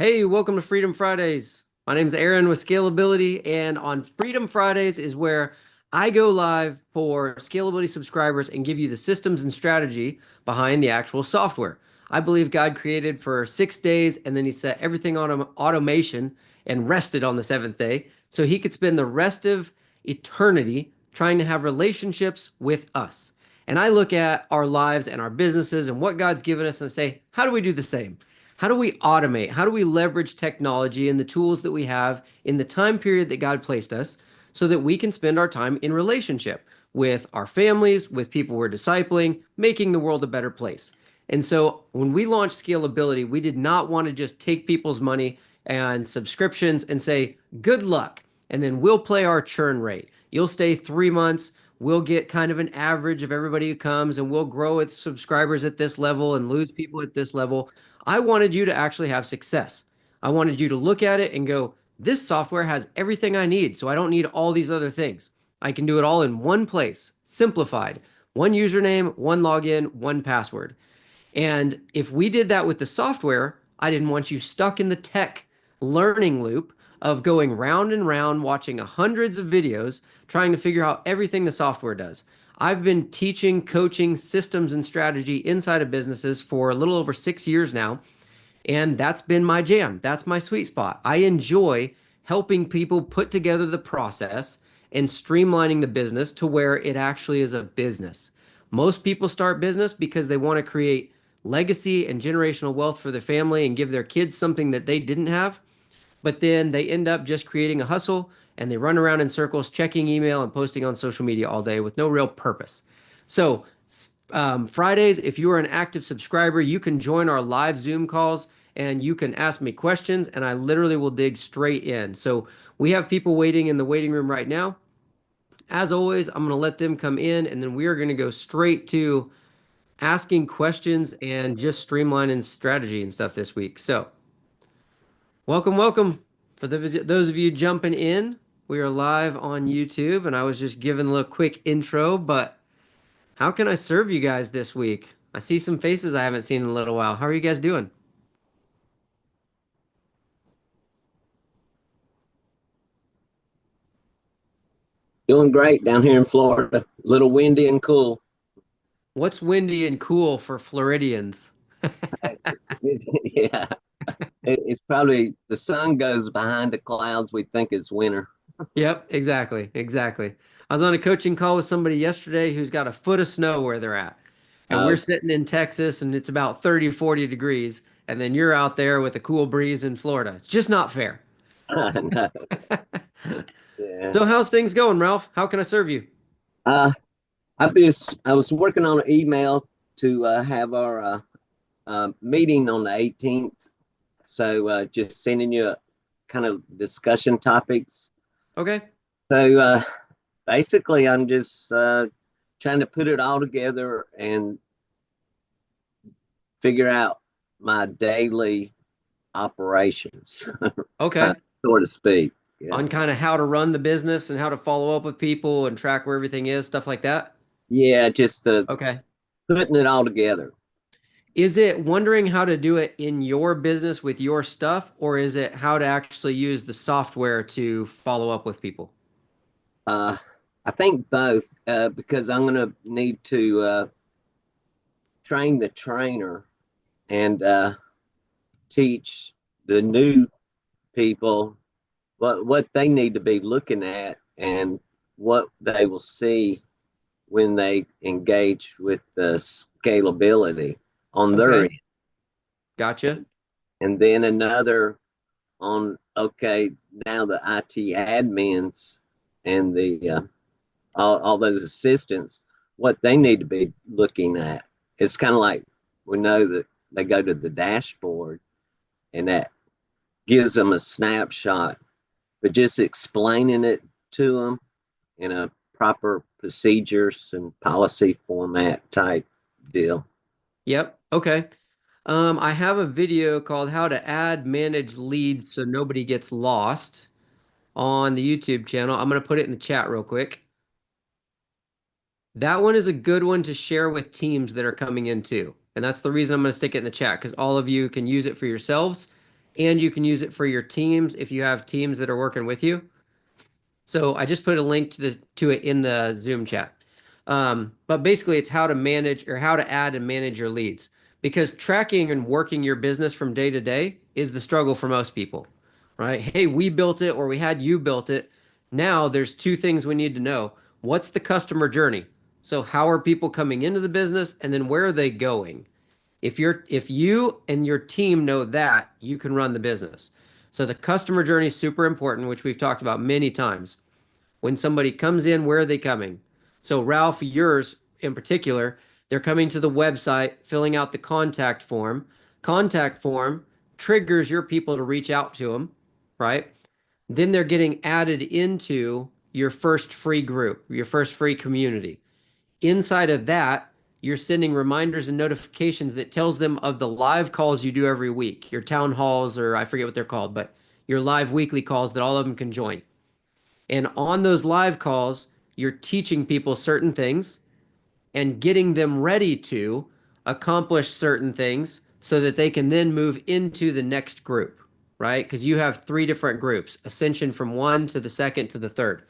Hey, welcome to Freedom Fridays. My name is Aaron with Scalability, and on Freedom Fridays is where I go live for Scalability subscribers and give you the systems and strategy behind the actual software. I believe God created for 6 days and then he set everything on automation and rested on the seventh day so he could spend the rest of eternity trying to have relationships with us. And I look at our lives and our businesses and what God's given us and say, how do we do the same? How do we automate? How do we leverage technology and the tools that we have in the time period that God placed us so that we can spend our time in relationship with our families, with people we're discipling, making the world a better place? And so when we launched Scalability, we did not want to just take people's money and subscriptions and say, good luck. And then we'll play our churn rate. You'll stay 3 months. We'll get kind of an average of everybody who comes and we'll grow with subscribers at this level and lose people at this level. I wanted you to actually have success. I wanted you to look at it and go, this software has everything I need, so I don't need all these other things. I can do it all in one place, simplified, one username, one login, one password. And if we did that with the software, I didn't want you stuck in the tech learning loop of going round and round, watching hundreds of videos, trying to figure out everything the software does. I've been teaching, coaching systems and strategy inside of businesses for a little over 6 years now. And that's been my jam. That's my sweet spot. I enjoy helping people put together the process and streamlining the business to where it actually is a business. Most people start business because they want to create legacy and generational wealth for their family and give their kids something that they didn't have. But then they end up just creating a hustle and they run around in circles, checking email and posting on social media all day with no real purpose. So, Fridays, if you are an active subscriber, you can join our live Zoom calls and you can ask me questions, and I literally will dig straight in. So, we have people waiting in the waiting room right now. As always, I'm going to let them come in and then we are going to go straight to asking questions and just streamlining strategy and stuff this week. So, welcome, welcome. For those of you jumping in, we are live on YouTube, and I was just giving a little quick intro, but how can I serve you guys this week? I see some faces I haven't seen in a little while. How are you guys doing? Doing great down here in Florida. A little windy and cool. What's windy and cool for Floridians? Yeah, it's probably the sun goes behind the clouds. We think it's winter. Yep, exactly, exactly. I was on a coaching call with somebody yesterday who's got a foot of snow where they're at. And we're Uh, sitting in Texas and it's about 30, 40 degrees. And then you're out there with a cool breeze in Florida. It's just not fair. no, yeah. So how's things going, Ralph? How can I serve you? Uh, I was working on an email to have our meeting on the 18th. So just sending you a kind of discussion topics. Okay. So basically, I'm just trying to put it all together and figure out my daily operations, Okay. so to speak. Yeah. On kind of how to run the business and how to follow up with people and track where everything is, stuff like that. Yeah, just Okay. putting it all together. Is it wondering how to do it in your business with your stuff, or is it how to actually use the software to follow up with people? Uh, I think both, because I'm going to need to train the trainer and teach the new people what they need to be looking at and what they will see when they engage with the scalability on their Okay. end. Gotcha. And then another on, okay, now the IT admins and the all those assistants, what they need to be looking at. It's kind of like we know that they go to the dashboard and that gives them a snapshot, but just explaining it to them in a proper procedures and policy format type deal. Yep. Okay. I have a video called How to Add Manage Leads So Nobody Gets Lost on the YouTube channel. I'm going to put it in the chat real quick. That one is a good one to share with teams that are coming in too. And that's the reason I'm going to stick it in the chat because all of you can use it for yourselves and you can use it for your teams if you have teams that are working with you. So I just put a link to it in the Zoom chat. But basically, it's how to manage or how to add and manage your leads because tracking and working your business from day to day is the struggle for most people, right? Hey, we built it or we had you built it. Now there's two things we need to know. What's the customer journey? So how are people coming into the business and then where are they going? If you and your team know that, you can run the business. So the customer journey is super important, which we've talked about many times. When somebody comes in, where are they coming? So Ralph, yours in particular, they're coming to the website, filling out the contact form. Contact form triggers your people to reach out to them, right? Then they're getting added into your first free group, your first free community. Inside of that, you're sending reminders and notifications that tells them of the live calls you do every week, your town halls, or I forget what they're called, but your live weekly calls that all of them can join. And on those live calls, you're teaching people certain things and getting them ready to accomplish certain things so that they can then move into the next group, right? Because you have three different groups, ascension from one to the second to the third.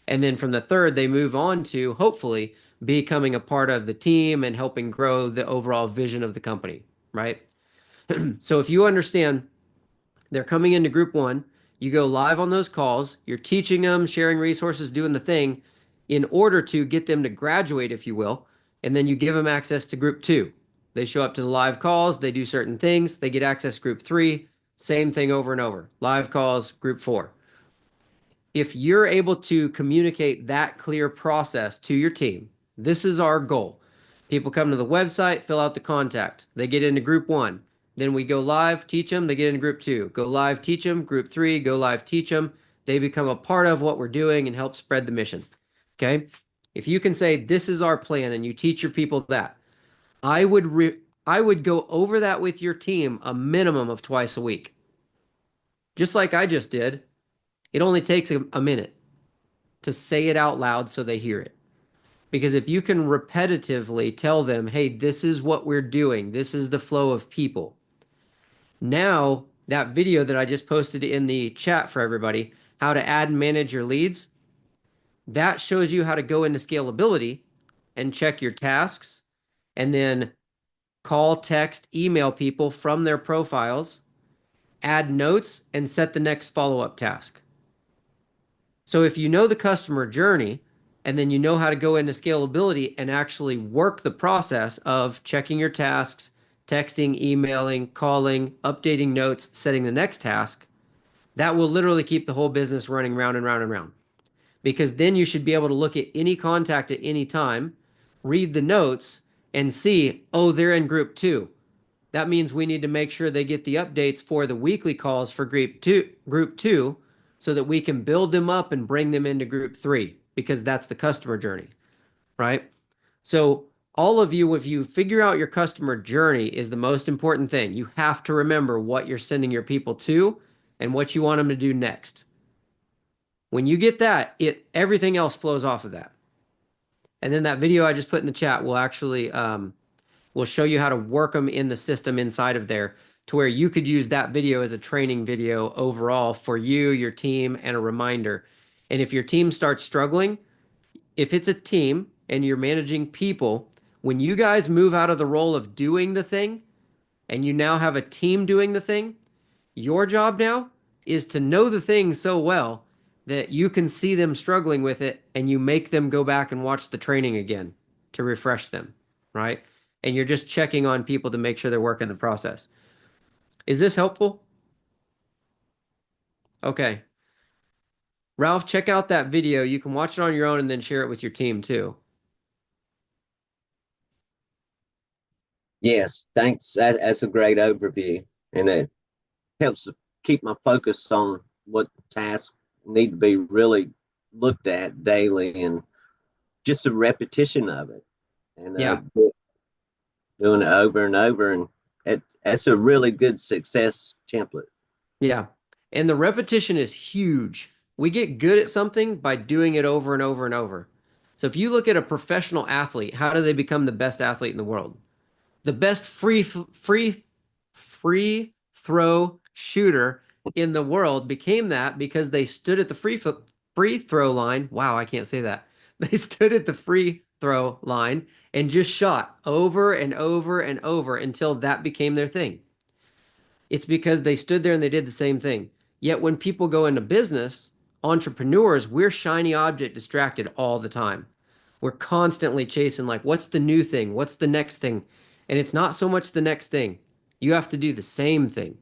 And then from the third, they move on to hopefully becoming a part of the team and helping grow the overall vision of the company, right? So if you understand they're coming into group one, you go live on those calls, you're teaching them, sharing resources, doing the thing in order to get them to graduate, if you will. And then you give them access to group two. They show up to the live calls, they do certain things, they get access to group three, same thing over and over. Live calls, group four. If you're able to communicate that clear process to your team, this is our goal. People come to the website, fill out the contact. They get into group one. Then we go live, teach them. They get into group two. Go live, teach them. Group three, go live, teach them. They become a part of what we're doing and help spread the mission. Okay. If you can say, this is our plan and you teach your people that, I would go over that with your team a minimum of twice a week. Just like I just did. It only takes a minute to say it out loud so they hear it. Because if you can repetitively tell them, hey, this is what we're doing, this is the flow of people. Now, that video that I just posted in the chat for everybody, how to add and manage your leads, that shows you how to go into scalability and check your tasks and then call, text, email people from their profiles, add notes, and set the next follow-up task. So if you know the customer journey and then you know how to go into scalability and actually work the process of checking your tasks, texting, emailing, calling, updating notes, setting the next task, that will literally keep the whole business running round and round and round. Because then you should be able to look at any contact at any time, read the notes, and see, oh, they're in group two. That means we need to make sure they get the updates for the weekly calls for group two, so that we can build them up and bring them into group three because that's the customer journey, right? So all of you, if you figure out your customer journey is the most important thing. You have to remember what you're sending your people to and what you want them to do next. When you get that, everything else flows off of that. And then that video I just put in the chat will actually will show you how to work them in the system inside of there to where you could use that video as a training video overall for you, your team, and a reminder. And if your team starts struggling, if it's a team and you're managing people, when you guys move out of the role of doing the thing and you now have a team doing the thing, your job now is to know the thing so well that you can see them struggling with it and you make them go back and watch the training again to refresh them, right? And you're just checking on people to make sure they're working the process. Is this helpful? Okay. Ralph, check out that video. You can watch it on your own and then share it with your team too. Yes, thanks. That's a great overview, and it helps keep my focus on what tasks need to be really looked at daily, and just a repetition of it, and Yeah. doing it over and over, and that's a really good success template. Yeah. And the repetition is huge. We get good at something by doing it over and over and over. So if you look at a professional athlete, how do they become the best athlete in the world? The best free throw shooter in the world became that because they stood at the free throw line. Wow, I can't say that. They stood at the free throw line and just shot over and over and over until that became their thing. It's because they stood there and they did the same thing. Yet when people go into business, entrepreneurs, we're shiny object distracted all the time. We're constantly chasing, like, what's the new thing? What's the next thing? And it's not so much the next thing. You have to do the same thing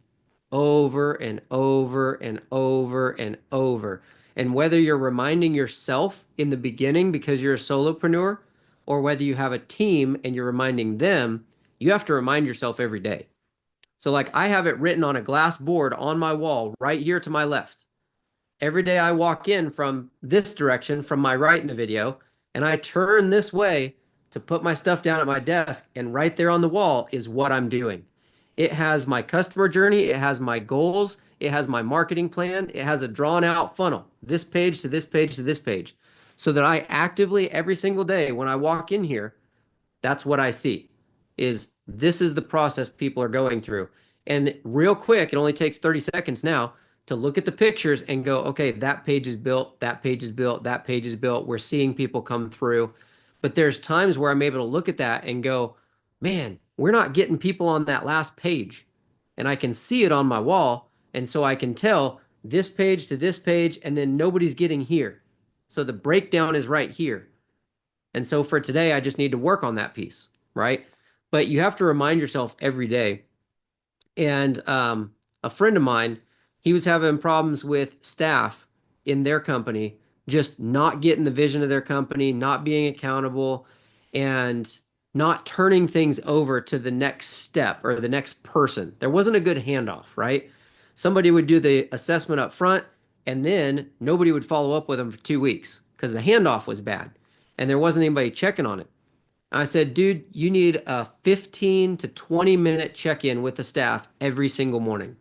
over and over and over and over. And whether you're reminding yourself in the beginning because you're a solopreneur, or whether you have a team and you're reminding them, you have to remind yourself every day. So, like, I have it written on a glass board on my wall right here to my left. Every day I walk in from this direction, from my right in the video, and I turn this way to put my stuff down at my desk, and right there on the wall is what I'm doing. It has my customer journey, it has my goals, it has my marketing plan, it has a drawn out funnel, this page to this page to this page, so that I actively every single day when I walk in here, that's what I see is this is the process people are going through. And real quick, it only takes 30 seconds now to look at the pictures and go, okay, that page is built, that page is built, that page is built. We're seeing people come through. But there's times where I'm able to look at that and go, man, we're not getting people on that last page. And I can see it on my wall. And so I can tell this page to this page, and then nobody's getting here. So the breakdown is right here. And so for today, I just need to work on that piece, right? But you have to remind yourself every day. And a friend of mine, he was having problems with staff in their company, just not getting the vision of their company, not being accountable, and not turning things over to the next step or the next person. There wasn't a good handoff, right? Somebody would do the assessment up front, and then nobody would follow up with them for 2 weeks because the handoff was bad and there wasn't anybody checking on it. I said, dude, you need a 15 to 20-minute check-in with the staff every single morning,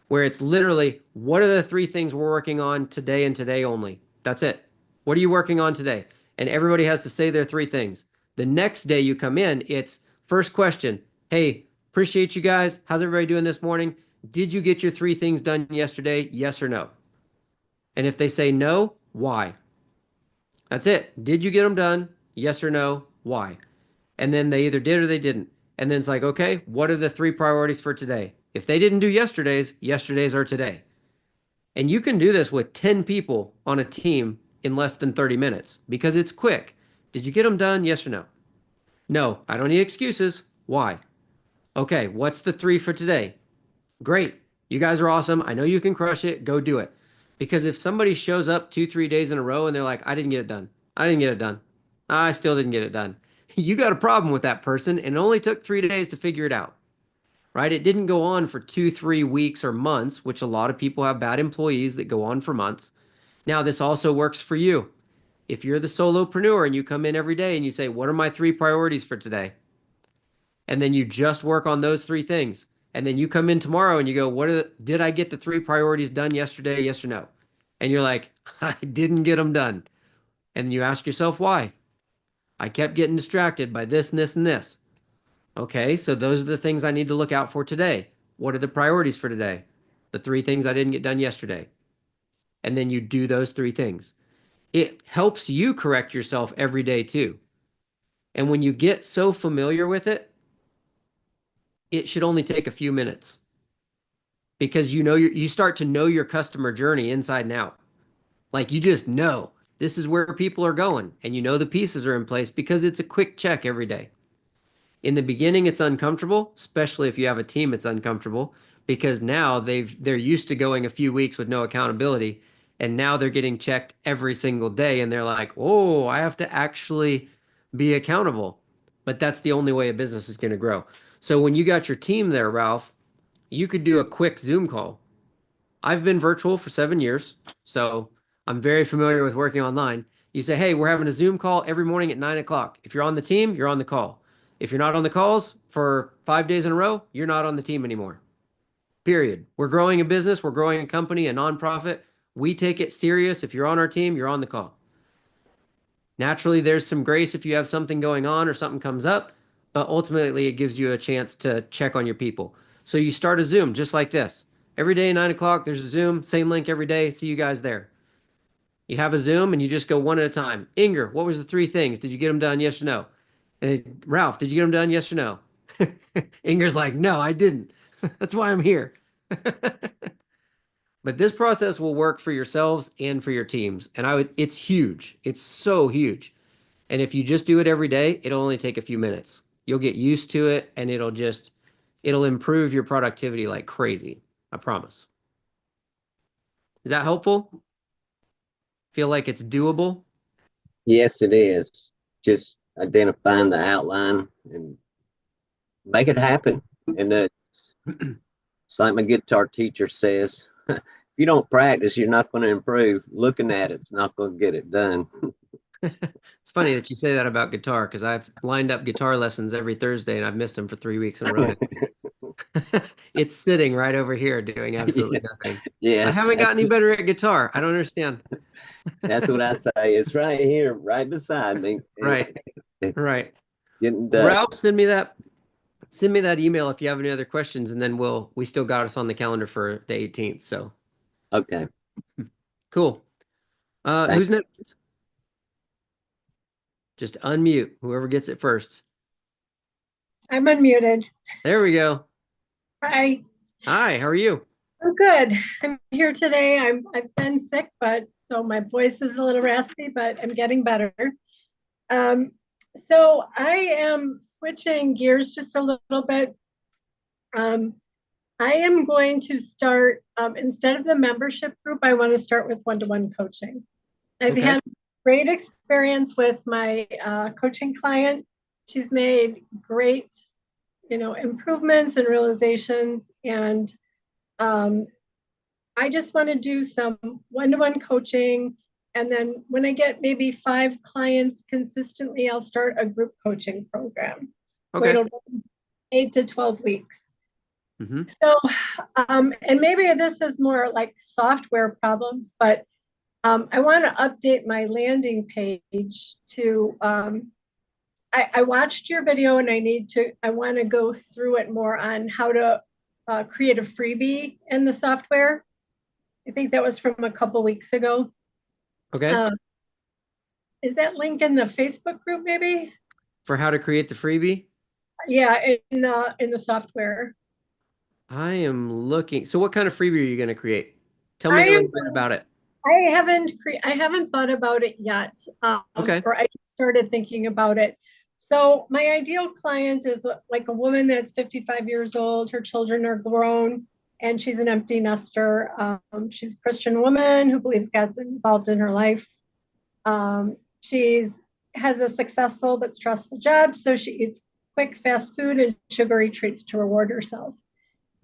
where it's literally, what are the 3 things we're working on today and today only? That's it. What are you working on today? And everybody has to say their 3 things. The next day you come in, it's first question. Hey, appreciate you guys. How's everybody doing this morning? Did you get your 3 things done yesterday? Yes or no? And if they say no, why? That's it. Did you get them done? Yes or no? Why? And then they either did or they didn't. And then it's like, okay, what are the 3 priorities for today? If they didn't do yesterday's, yesterday's are today. And you can do this with 10 people on a team in less than 30 minutes because it's quick. Did you get them done? Yes or no? No, I don't need excuses. Why? Okay, what's the 3 for today? Great. You guys are awesome. I know you can crush it. Go do it. Because if somebody shows up 2, 3 days in a row and they're like, I didn't get it done. I didn't get it done. I still didn't get it done. You got a problem with that person, and it only took 3 days to figure it out, right? It didn't go on for 2, 3 weeks or months, which a lot of people have bad employees that go on for months. Now, this also works for you. If you're the solopreneur and you come in every day and you say, what are my 3 priorities for today? And then you just work on those 3 things. And then you come in tomorrow and you go, did I get the 3 priorities done yesterday? Yes or no? And you're like, I didn't get them done. And you ask yourself why. I kept getting distracted by this and this and this. Okay, so those are the things I need to look out for today. What are the priorities for today? The 3 things I didn't get done yesterday. And then you do those 3 things. It helps you correct yourself every day too. And when you get so familiar with it, it should only take a few minutes because you start to know your customer journey inside and out. Like you just know this is where people are going and you know the pieces are in place because it's a quick check every day. In the beginning, it's uncomfortable, especially if you have a team, it's uncomfortable because now they're used to going a few weeks with no accountability and now they're getting checked every single day and they're like, "Oh, I have to actually be accountable." But that's the only way a business is going to grow. So when you got your team there, Ralph, you could do a quick Zoom call. I've been virtual for 7 years, so I'm very familiar with working online. You say, hey, we're having a Zoom call every morning at 9 o'clock. If you're on the team, you're on the call. If you're not on the calls for 5 days in a row, you're not on the team anymore. Period. We're growing a business. We're growing a company, a nonprofit. We take it serious. If you're on our team, you're on the call. Naturally, there's some grace if you have something going on or something comes up, but ultimately it gives you a chance to check on your people. So you start a Zoom just like this. Every day, 9 o'clock, there's a Zoom, same link every day. See you guys there. You have a Zoom and you just go one at a time. Inger, what was the three things? Did you get them done? Yes or no? And Ralph, did you get them done? Yes or no? Inger's like, no, I didn't. That's why I'm here. But this process will work for yourselves and for your teams. And it's huge. It's so huge. And if you just do it every day, it'll only take a few minutes. You'll get used to it and it'll improve your productivity like crazy. I promise. Is that helpful? Feel like it's doable? Yes, it is. Just identifying the outline and make it happen. And it's like my guitar teacher says, if you don't practice, you're not going to improve. Looking at it's not going to get it done. It's funny that you say that about guitar because I've lined up guitar lessons every Thursday and I've missed them for 3 weeks in a row now. It's sitting right over here doing absolutely nothing. I Yeah, haven't gotten any better at guitar. I don't understand. that's what I say. It's right here, right beside me, Right, right. getting Well, dust. Ralph, send me that email if you have any other questions, and then we still got us on the calendar for the 18th. So Okay, cool. thank Who's next? Just unmute whoever gets it first. I'm unmuted. There we go. Hi, Hi, how are you? I'm good. I'm here today. I've been sick, but so my voice is a little raspy, but I'm getting better. Um, so I am switching gears just a little bit. Um, I am going to start instead of the membership group, I want to start with one-to-one coaching. I've Okay. had great experience with my coaching client. She's made great, improvements and realizations, and I just want to do some one-to-one coaching. And then when I get maybe 5 clients consistently, I'll start a group coaching program where Okay. it'll be 8 to 12 weeks. Mm-hmm. So, and maybe this is more like software problems, but I want to update my landing page to, I watched your video and I want to go through it more on how to create a freebie in the software. I think that was from a couple weeks ago. Okay. Is that link in the Facebook group maybe? For how to create the freebie? Yeah, in the software. I am looking. So what kind of freebie are you going to create? Tell I me a am little bit about it. I haven't thought about it yet. Okay. Or I just started thinking about it. So my ideal client is like a woman that's 55 years old, her children are grown, and she's an empty nester. She's a Christian woman who believes God's involved in her life. She's has a successful but stressful job, so she eats quick fast food and sugary treats to reward herself.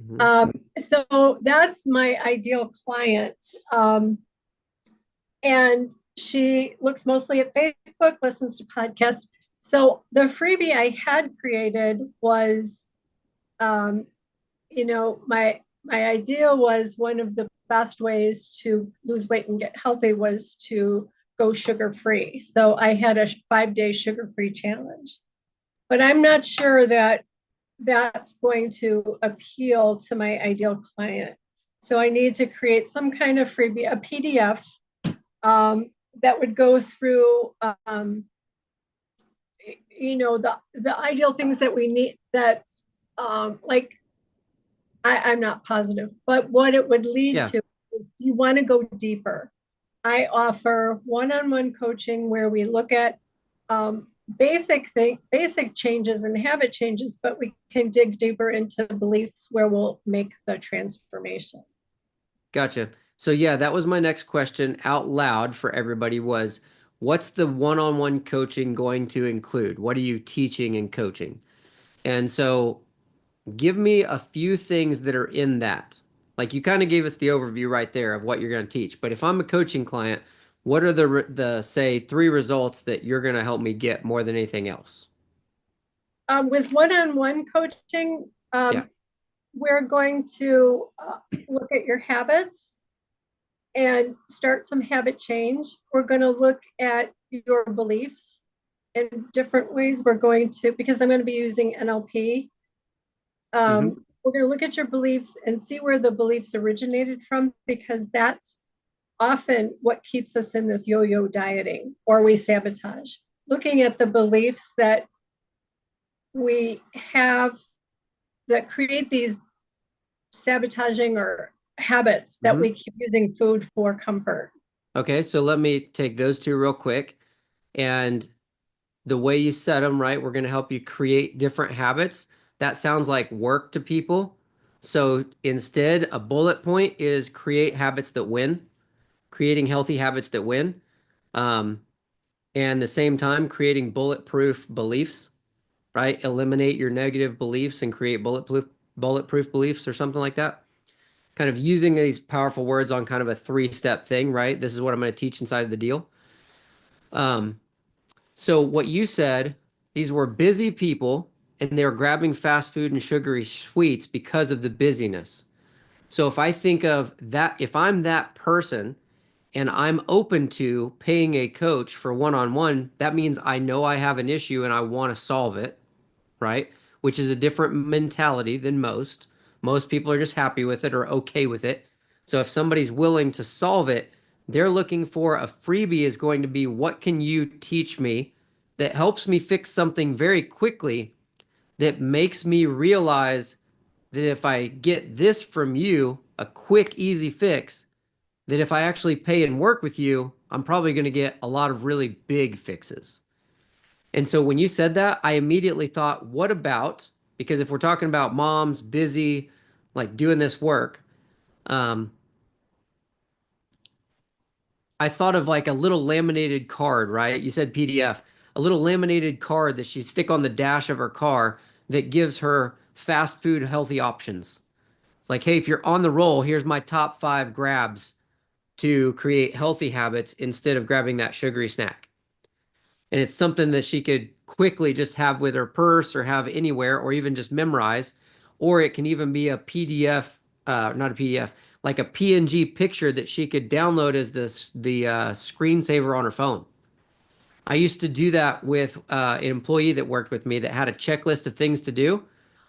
Mm-hmm. So that's my ideal client. And she looks mostly at Facebook, listens to podcasts. So the freebie I had created was, my idea was one of the best ways to lose weight and get healthy was to go sugar free. So I had a 5-day sugar free challenge, but I'm not sure that that's going to appeal to my ideal client. So I need to create some kind of freebie, a PDF that would go through, the ideal things that we need that, like, I'm not positive, but what it would lead Yeah. to is you want to go deeper. I offer one-on-one coaching where we look at basic changes and habit changes, but we can dig deeper into beliefs where we'll make the transformation. Gotcha. So yeah, that was my next question out loud for everybody was, what's the one-on-one coaching going to include? What are you teaching and coaching? And so give me a few things that are in that. Like you kind of gave us the overview right there of what you're going to teach. But if I'm a coaching client, what are the say 3 results that you're going to help me get more than anything else? With one-on-one coaching, Yeah. we're going to look at your habits and start some habit change. We're going to look at your beliefs in different ways. We're going to, because I'm going to be using NLP, Mhm. we're going to look at your beliefs and see where the beliefs originated from, because that's often what keeps us in this yo-yo dieting, or we sabotage. Looking at the beliefs that we have that create these sabotaging or habits that Mhm. we keep using food for comfort. Okay, so let me take those two real quick. And the way you set them, right, we're going to help you create different habits. That sounds like work to people. So instead, a bullet point is create habits that win, creating healthy habits that win. Um, and the same time, creating bulletproof beliefs, right? Eliminate your negative beliefs and create bulletproof beliefs or something like that. Kind of using these powerful words on kind of a three-step thing, right? This is what I'm going to teach inside of the deal. Um, So what you said, these were busy people and they were grabbing fast food and sugary sweets because of the busyness. So if I think of that, if I'm that person and I'm open to paying a coach for one-on-one, that means I know I have an issue and I want to solve it, right? Which is a different mentality than most. Most people are just happy with it or okay with it. So if somebody's willing to solve it, they're looking for a freebie is going to be what can you teach me that helps me fix something very quickly that makes me realize that if I get this from you, a quick, easy fix, that if I actually pay and work with you, I'm probably going to get a lot of really big fixes. And so when you said that, I immediately thought, what about, because if we're talking about moms busy, like doing this work, um, I thought of like a little laminated card, right? You said PDF, a little laminated card that she stick on the dash of her car that gives her fast food healthy options. It's like, hey, if you're on the roll, here's my top 5 grabs to create healthy habits instead of grabbing that sugary snack. And it's something that she could quickly just have with her purse or have anywhere or even just memorize. Or it can even be a PDF, not a PDF, like a PNG picture that she could download as the screensaver on her phone. I used to do that with an employee that worked with me that had a checklist of things to do.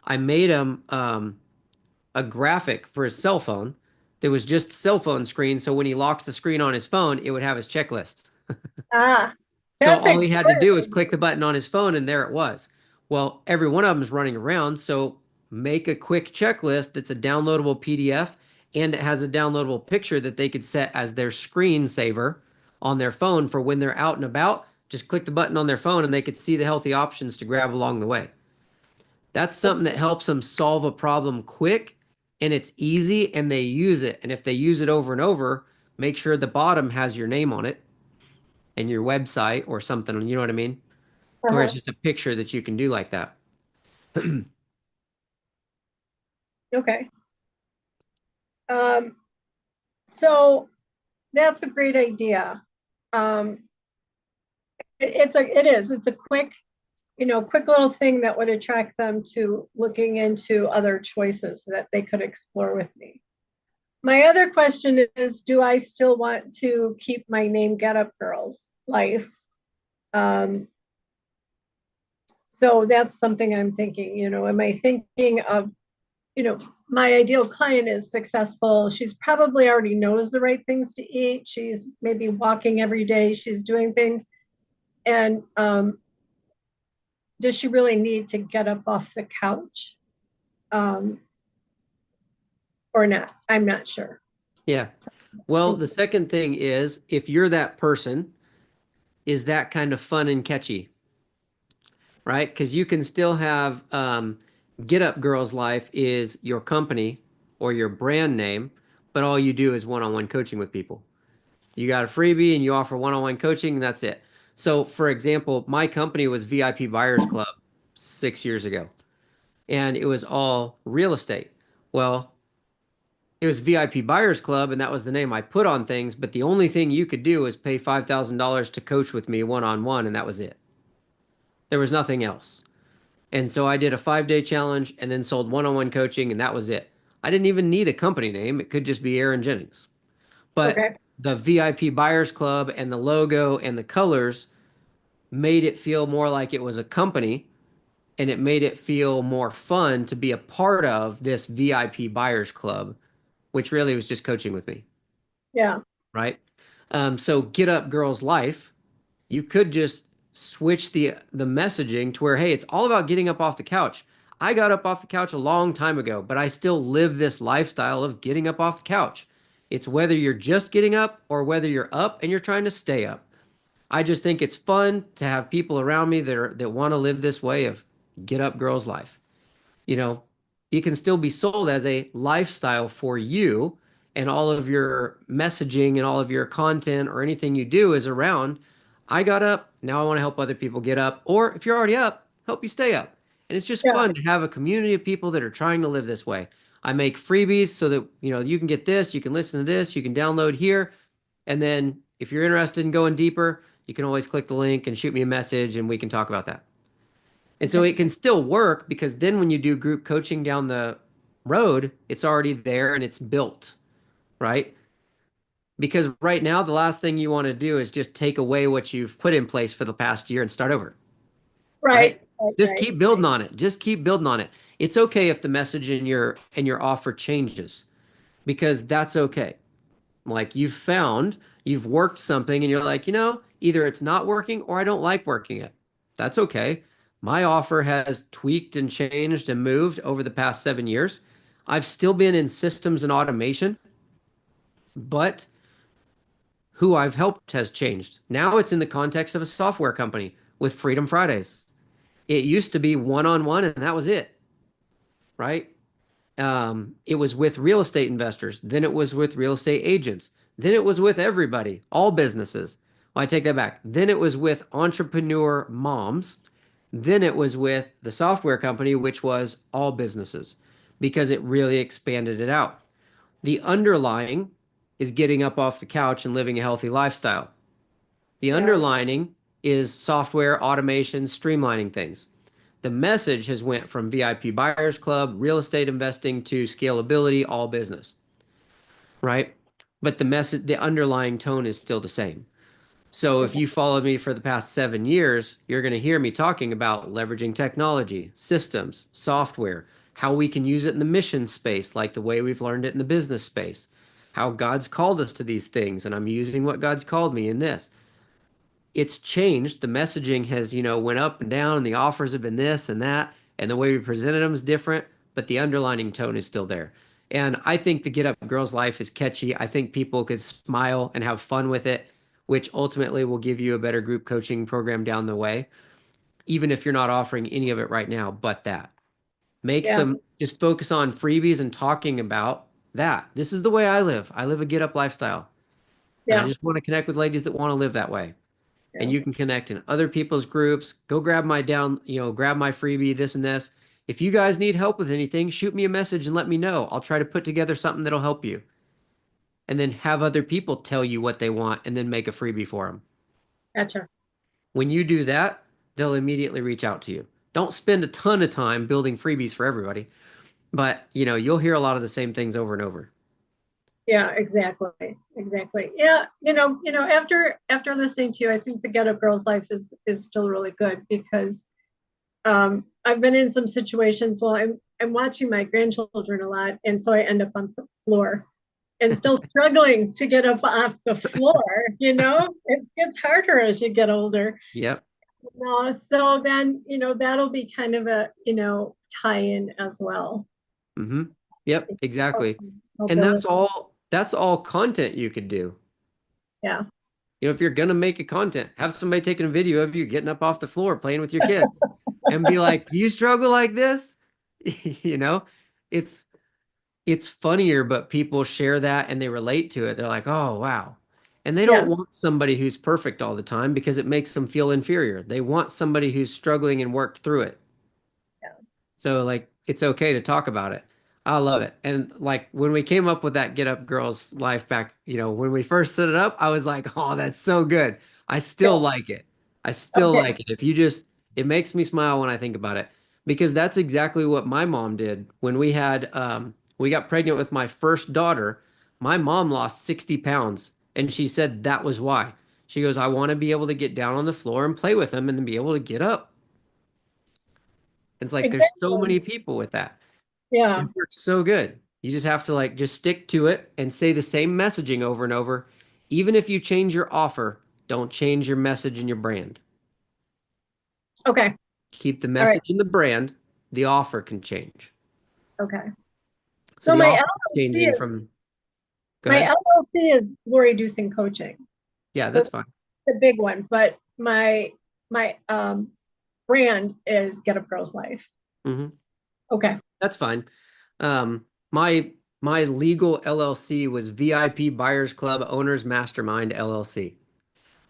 I made him a graphic for his cell phone that was just cell phone screen. So when he locks the screen on his phone, it would have his checklist. Ah, So that's a all he had to great do was click idea. the button on his phone and there it was. Well, every one of them is running around. So make a quick checklist that's a downloadable PDF and it has a downloadable picture that they could set as their screensaver on their phone for when they're out and about. Just click the button on their phone and they could see the healthy options to grab along the way. That's something that helps them solve a problem quick and it's easy and they use it. And if they use it over and over, make sure the bottom has your name on it and your website or something. You know what I mean? To where it's Uh-huh. just a picture that you can do like that. Okay. Um, so that's a great idea. Um, it's a quick, quick little thing that would attract them to looking into other choices that they could explore with me. My other question is, do I still want to keep my name Get Up Girls life? Um, so that's something I'm thinking, am I thinking of, my ideal client is successful. She's probably already knows the right things to eat. She's maybe walking every day. She's doing things. And does she really need to get up off the couch um, or not? I'm not sure. Yeah. So, Well, the second thing is if you're that person, is that kind of fun and catchy, right? Because you can still have Get Up Girls Life is your company or your brand name, but all you do is one-on-one coaching with people. You got a freebie and you offer one-on-one coaching, and that's it. So, for example, my company was VIP Buyers Club 6 years ago, and it was all real estate. Well, it was VIP Buyers Club, and that was the name I put on things. But the only thing you could do was pay $5,000 to coach with me one-on-one, and that was it. There was nothing else. And so I did a 5-day challenge and then sold one-on-one coaching, and that was it. I didn't even need a company name. It could just be Aaron Jennings. But okay. the VIP Buyers Club and the logo and the colors made it feel more like it was a company and it made it feel more fun to be a part of this VIP buyers club, which really was just coaching with me, Yeah. right? So Get Up Girls Life, you could just switch the messaging to where, hey, it's all about getting up off the couch. I got up off the couch a long time ago, but I still live this lifestyle of getting up off the couch. It's whether you're just getting up or whether you're up and you're trying to stay up. I just think it's fun to have people around me that want to live this way of get up girls life. You know, it can still be sold as a lifestyle for you, and all of your messaging and all of your content or anything you do is around, I got up, now I want to help other people get up, or if you're already up, help you stay up. And it's just Yeah. fun to have a community of people that are trying to live this way. I make freebies so that, you can get this, you can listen to this, you can download here, and then if you're interested in going deeper, you can always click the link and shoot me a message and we can talk about that. And so Okay. it can still work because then when you do group coaching down the road, it's already there and it's built, right? Because right now, the last thing you want to do is just take away what you've put in place for the past year and start over, right? Right. Right. Just Right. keep building on it. Just keep building on it. It's okay if the message in your offer changes because that's okay. Like you've worked something and you're like, either it's not working or I don't like working it. That's okay. My offer has tweaked and changed and moved over the past 7 years. I've still been in systems and automation, but who I've helped has changed. Now it's in the context of a software company with Freedom Fridays. It used to be one-on-one and that was it, right? It was with real estate investors. Then it was with real estate agents. Then it was with everybody, all businesses. Well, I take that back. Then it was with entrepreneur moms. Then it was with the software company, which was all businesses because it really expanded it out. The underlying is getting up off the couch and living a healthy lifestyle. The Yeah. underlining is software automation, streamlining things. The message has went from VIP buyers club, real estate investing to scalability, all business, right? But the underlying tone is still the same. So if you followed me for the past 7 years, you're going to hear me talking about leveraging technology, systems, software, how we can use it in the mission space, like the way we've learned it in the business space, how God's called us to these things, and I'm using what God's called me in this. It's changed. The messaging has, went up and down, and the offers have been this and that, and the way we presented them is different, but the underlining tone is still there. And I think the Get Up Girls Life is catchy. I think people could smile and have fun with it, which ultimately will give you a better group coaching program down the way, even if you're not offering any of it right now, but that. Yeah. Just focus on freebies and talking about that. This is the way I live. I live a get up lifestyle. And I Yeah. just want to connect with ladies that want to live that way, and Yeah. you can connect in other people's groups. Go grab my freebie, this and this. If you guys need help with anything, shoot me a message and let me know. I'll try to put together something that'll help you. And then have other people tell you what they want and then make a freebie for them. Gotcha. When you do that, they'll immediately reach out to you. Don't spend a ton of time building freebies for everybody, but you'll hear a lot of the same things over and over. Yeah, exactly. Exactly. Yeah, after listening to you, I think the Get Up Girls Life is still really good because I've been in some situations. Well, I'm watching my grandchildren a lot, and so I end up on the floor and still struggling to get up off the floor. It gets harder as you get older. Yep. So then that'll be kind of a tie-in as well. Mm-hmm. Yep, exactly. And Mobility. that's all content you could do. Yeah. If you're gonna make a content, have somebody taking a video of you getting up off the floor playing with your kids and be like, "You struggle like this?" You know, it's it's funnier, but people share that and they relate to it. They're like, "Oh, wow." And they don't Yeah. want somebody who's perfect all the time because it makes them feel inferior. They want somebody who's struggling and worked through it. So like it's okay to talk about it. I love it. And like when we came up with that Get Up Girls Life back, when we first set it up, I was like, "Oh, that's so good." I still Yeah. like it. I still Okay. like it. It makes me smile when I think about it because that's exactly what my mom did when we got pregnant with my first daughter. My mom lost 60 pounds and she said that was why. She goes, "I want to be able to get down on the floor and play with them and then be able to get up." It's like there's so Exactly. many people with that. Yeah. It works so good. You just have to like just stick to it and say the same messaging over and over. Even if you change your offer, don't change your message and your brand. Okay. Keep the All right. message and the brand. The offer can change. Okay. So So the my offer LLC changing is from, go my ahead. LLC is Lori Deucing Coaching. Yeah, So that's that's fine. the big one, but my brand is Get Up Girls Life. Hmm. Okay. That's fine. My legal LLC was VIP Buyers Club Owners Mastermind LLC.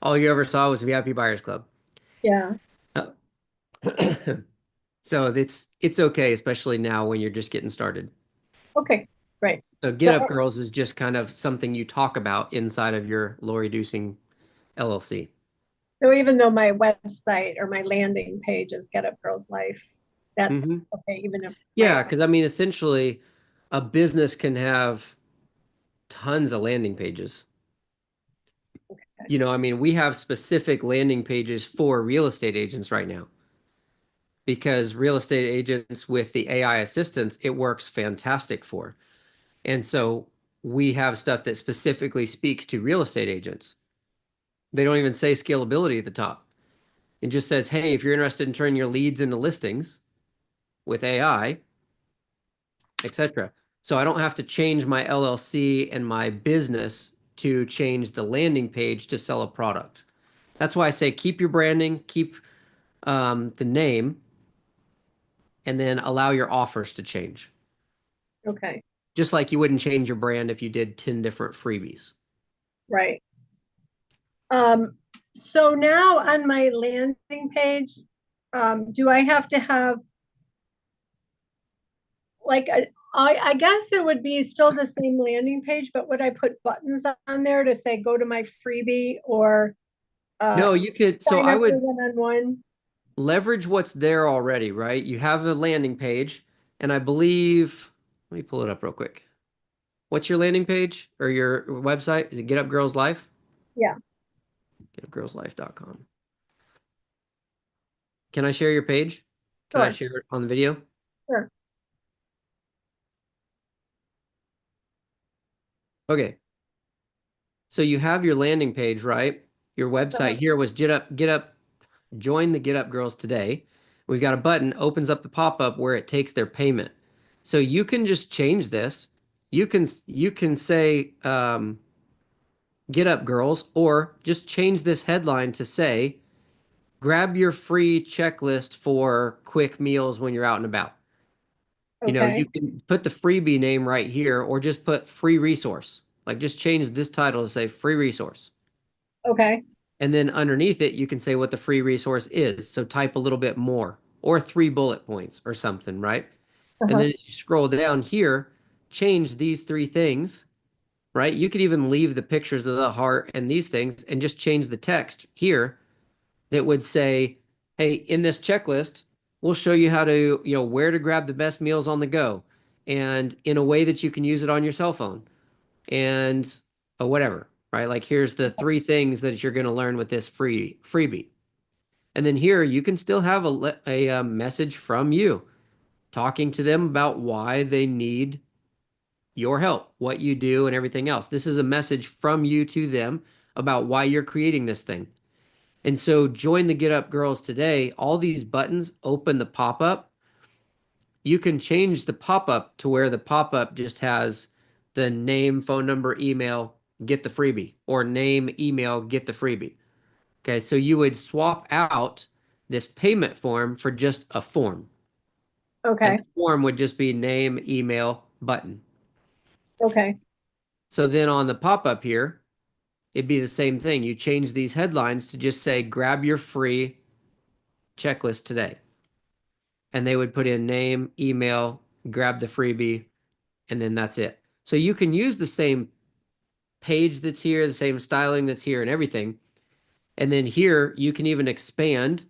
All you ever saw was VIP Buyers Club. Yeah. Uh, So it's okay, especially now when you're just getting started. Okay. Great. So So Get Up Girls is just kind of something you talk about inside of your Lori Deucing LLC. so even though my website or my landing page is Get Up Girls Life, that's Hmm. okay, even if Yeah, because I mean, essentially, a business can have tons of landing pages. okay. I mean, we have specific landing pages for real estate agents right now because real estate agents with the AI assistance, it works fantastic for. And so we have stuff that specifically speaks to real estate agents. They don't even say scalability at the top. It just says, hey, if you're interested in turning your leads into listings with AI, etc. So I don't have to change my LLC and my business to change the landing page to sell a product. That's why I say keep your branding, keep the name, and then allow your offers to change. Okay. Just like you wouldn't change your brand if you did 10 different freebies. Right. Um, so now on my landing page, do I have to have like I guess it would be still the same landing page, but would I put buttons on there to say go to my freebie or uh, No, you could. So sign I up for would one-on-one? leverage what's there already, right? You have a landing page, and I believe, let me pull it up real quick. What's your landing page or your website? Is it Get Up Girls Life? Yeah, GetUpGirlsLife.com. Can I share your page? Can I sure, share it on the video? sure. Okay. So you have your landing page, right? Your website here was join the Get Up Girls today. We've got a button opens up the pop-up where it takes their payment. So you can just change this. You can say Get Up Girls, or just change this headline to say grab your free checklist for quick meals when you're out and about. You Okay, can put the freebie name right here or just put free resource. Like just change this title to say free resource. okay, And then underneath it, you can say what the free resource is. So type a little bit more or 3 bullet points or something, right? And uh-huh. then as you scroll down here, change these 3 things, right? You could even leave the pictures of the heart and these things and just change the text here that would say, hey, in this checklist, we'll show you how to, where to grab the best meals on the go and in a way that you can use it on your cell phone and whatever, right? Like here's the 3 things that you're going to learn with this freebie. And then here you can still have a message from you talking to them about why they need your help, what you do, and everything else. This is a message from you to them about why you're creating this thing. And so join the Get Up Girls today. All these buttons open the pop up. You can change the pop up to where the pop up just has the name, phone number, email, get the freebie, or name, email, get the freebie. Okay, so you would swap out this payment form for just a form. And Okay, the form would just be name, email, button. okay, So then on the pop up here, it'd be the same thing. You change these headlines to just say, grab your free checklist today. And they would put in name, email, grab the freebie, and then that's it. So you can use the same page that's here, the same styling that's here, and everything. And then here, you can even expand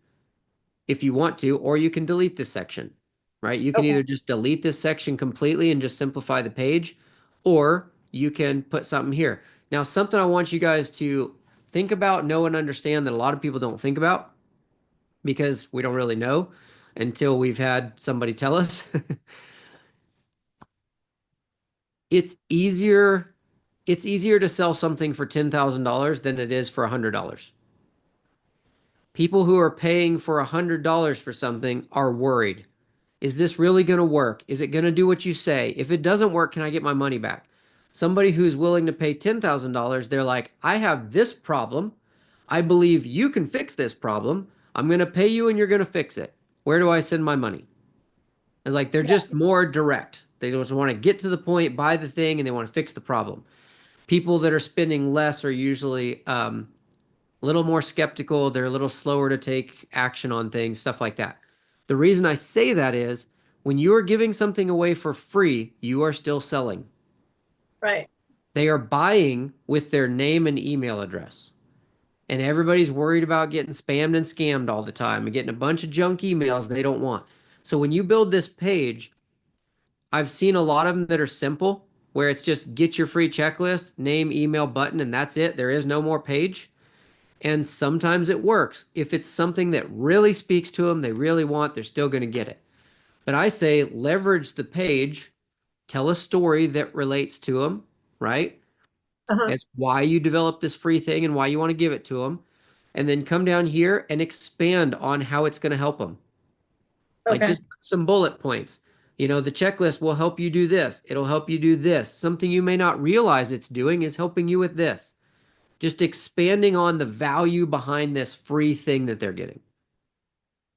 if you want to, or you can delete this section, right? You can okay, either just delete this section completely and just simplify the page, or you can put something here. Now, something I want you guys to think about, know, and understand that a lot of people don't think about because we don't really know. until we've had somebody tell us. It's easier it's easier to sell something for $10,000 than it is for $100. People who are paying for $100 for something are worried. Is this really going to work? Is it going to do what you say? If it doesn't work, can I get my money back? Somebody who's willing to pay $10,000, they're like, I have this problem. I believe you can fix this problem. I'm going to pay you and you're going to fix it. Where do I send my money? And like they're Yeah. just more direct. They just want to get to the point, buy the thing, and they want to fix the problem. People that are spending less are usually a little more skeptical. They're a little slower to take action on things, stuff like that. The reason I say that is when you are giving something away for free, you are still selling. Right. They are buying with their name and email address. And everybody's worried about getting spammed and scammed all the time and getting a bunch of junk emails they don't want. So when you build this page, I've seen a lot of them that are simple, where it's just get your free checklist, name, email, button, and that's it. There is no more page. And sometimes it works. If it's something that really speaks to them, they really want, they're still going to get it. But I say leverage the page, tell a story that relates to them, right? Uh-huh. It's why you developed this free thing and why you want to give it to them. And then come down here and expand on how it's going to help them. Like Okay. just some bullet points. You know, the checklist will help you do this. It'll help you do this. Something you may not realize it's doing is helping you with this. Just expanding on the value behind this free thing that they're getting.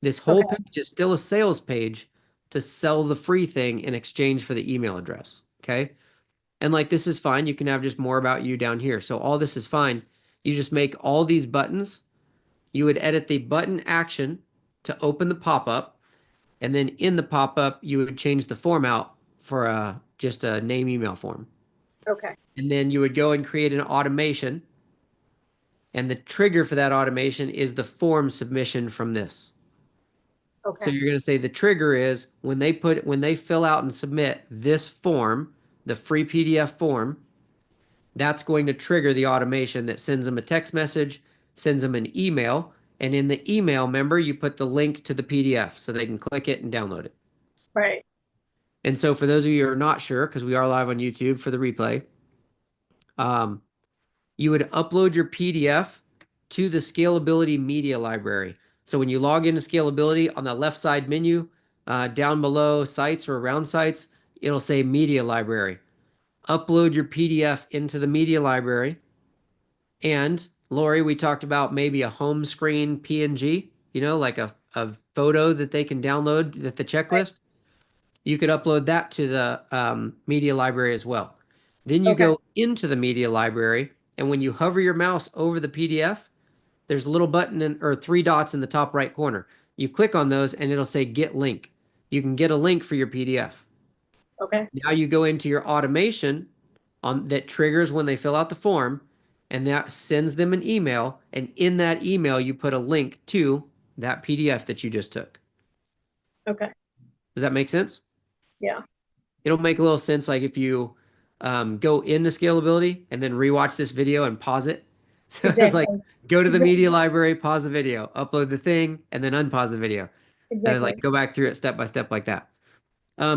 This whole Okay. page is still a sales page to sell the free thing in exchange for the email address. Okay. And like this is fine. You can have just more about you down here. So all this is fine. You just make all these buttons. You would edit the button action to open the pop-up. And then in the pop-up, you would change the form out for just a name email form. Okay. And then you would go and create an automation. And the trigger for that automation is the form submission from this. So Okay. you're going to say the trigger is when they fill out and submit this form, the free PDF form, that's going to trigger the automation that sends them a text message, sends them an email, and in the email, member, you put the link to the PDF so they can click it and download it. Right. And so for those of you who are not sure, because we are live on YouTube for the replay, um, you would upload your PDF to the Scalability Media Library. So when you log into Scalability on the left side menu, down below sites or around sites, it'll say Media Library. Upload your PDF into the Media Library. And Lori, we talked about maybe a home screen PNG, you know, like a photo that they can download with the Right. checklist. You could upload that to the media library as well. Then you Okay. go into the media library, and when you hover your mouse over the PDF, there's a little button or three dots in the top right corner. You click on those, and it'll say Get Link. You can get a link for your PDF. Okay. Now you go into your automation that triggers when they fill out the form, and that sends them an email. And in that email, you put a link to that PDF that you just took. Okay. Does that make sense? Yeah. It'll make a little sense like if you go into scalability and then rewatch this video and pause it. So it's like Exactly. go to the media Exactly. library, pause the video, upload the thing, and then unpause the video. And I like Exactly. go back through it step by step like that.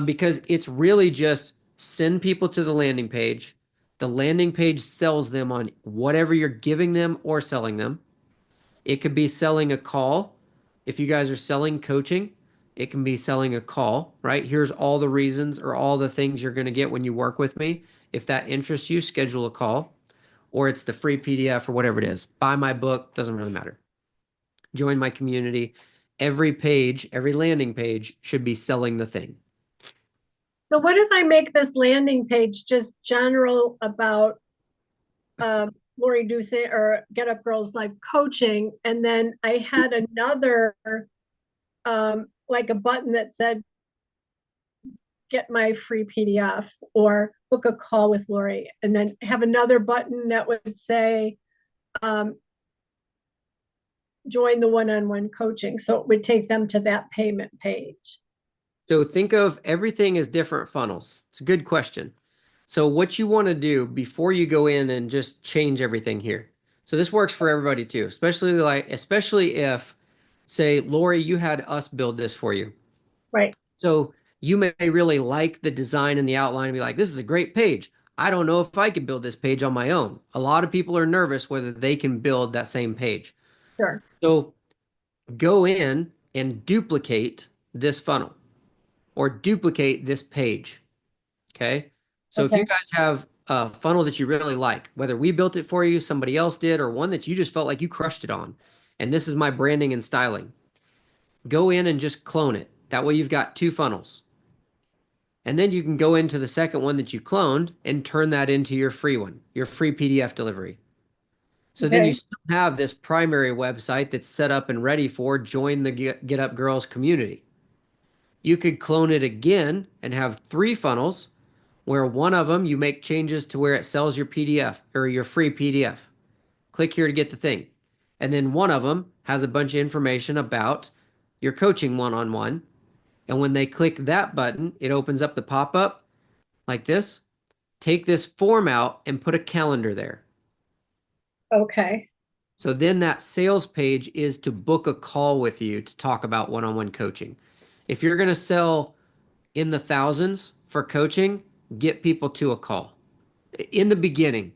Because it's really just send people to the landing page. The landing page sells them on whatever you're giving them or selling them. It could be selling a call. If you guys are selling coaching, it can be selling a call, right? Here's all the reasons or all the things you're going to get when you work with me. If that interests you, schedule a call, or it's the free PDF or whatever it is. Buy my book, doesn't really matter. Join my community. Every page, every landing page should be selling the thing. So what if I make this landing page just general about Lori Doucet or Get Up Girls Life coaching, and then I had another like a button that said get my free PDF or book a call with Lori, and then have another button that would say um, join the one-on-one coaching. So it would take them to that payment page. So think of everything as different funnels. It's a good question. So what you want to do before you go in and just change everything here. So this works for everybody too, especially if say, Lori, you had us build this for you. Right. So you may really like the design and the outline and be like, this is a great page. I don't know if I could build this page on my own. A lot of people are nervous whether they can build that same page. Sure. So go in and duplicate this funnel or duplicate this page. Okay. So if you Okay. guys have a funnel that you really like, whether we built it for you, somebody else did, or one that you just felt like you crushed it on, and this is my branding and styling, go in and just clone it. That way you've got two funnels. And then you can go into the second one that you cloned and turn that into your free one, your free PDF delivery. So then you Okay. still have this primary website that's set up and ready for join the Get Up Girls community. You could clone it again and have three funnels where one of them you make changes to where it sells your PDF or your free PDF. Click here to get the thing. And then one of them has a bunch of information about your coaching one-on-one. And when they click that button, it opens up the pop-up like this. Take this form out and put a calendar there. Okay. So then that sales page is to book a call with you to talk about one-on-one coaching. If you're going to sell in the thousands for coaching, get people to a call. In the beginning,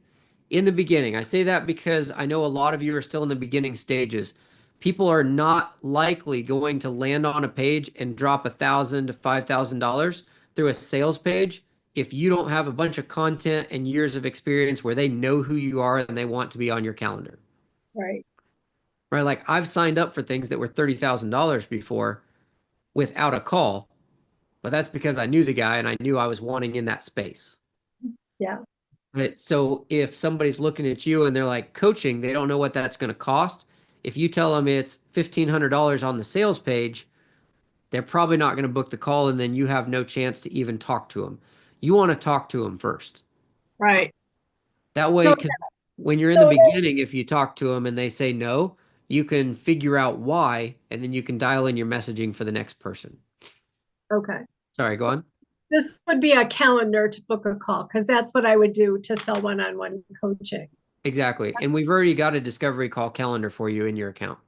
I say that because I know a lot of you are still in the beginning stages. People are not likely going to land on a page and drop $1,000 to $5,000 through a sales page if you don't have a bunch of content and years of experience where they know who you are and they want to be on your calendar. Right. Right? Like I've signed up for things that were $30,000 before without a call, but that's because I knew the guy and I knew I was wanting in that space. Yeah. Right. So if somebody's looking at you and they're like coaching, they don't know what that's going to cost. If you tell them it's $1,500 on the sales page, they're probably not going to book the call and then you have no chance to even talk to them. You want to talk to them first. Right. That way, So, 'cause when you're in the so beginning, if you talk to them and they say no, you can figure out why and then you can dial in your messaging for the next person. okay. Sorry, go So on. this would be a calendar to book a call because that's what I would do to sell one-on-one coaching. Exactly. And we've already got a discovery call calendar for you in your account.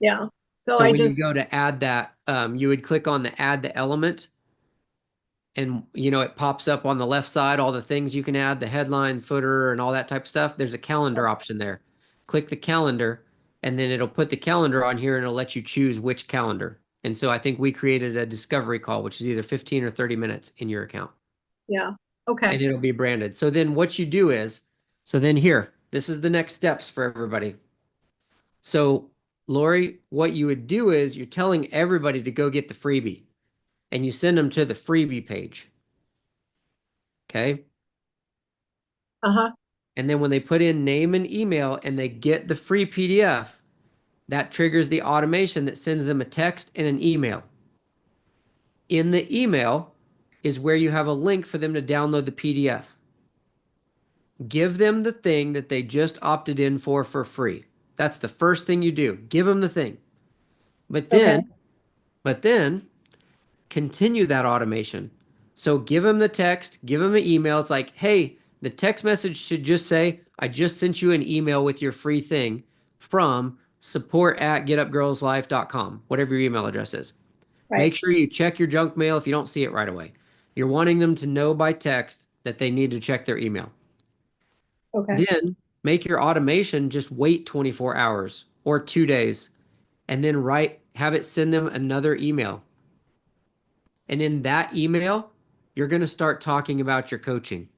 Yeah. So So I when just you go to add that, you would click on the add the element and it pops up on the left side, all the things you can add, the headline, footer, and all that type of stuff. There's a calendar option there. Click the calendar, and then it'll put the calendar on here and it'll let you choose which calendar. And so I think we created a discovery call, which is either 15 or 30 minutes in your account, yeah. and Okay. it'll be branded. So then what you do is, so then here, this is the next steps for everybody. So, Lori, what you would do is you're telling everybody to go get the freebie and you send them to the freebie page. Okay. Uh-huh. And then when they put in name and email and they get the free PDF, that triggers the automation that sends them a text and an email. In the email is where you have a link for them to download the PDF. Give them the thing that they just opted in for free. That's the first thing you do. Give them the thing. But Okay. then, but then continue that automation. So give them the text, give them an email. It's like, hey, the text message should just say, I just sent you an email with your free thing from support@getupgirlslife.com, whatever your email address is. Right. Make sure you check your junk mail if you don't see it right away. You're wanting them to know by text that they need to check their email. Okay. Then make your automation just wait 24 hours or 2 days and then have it send them another email. And in that email, you're going to start talking about your coaching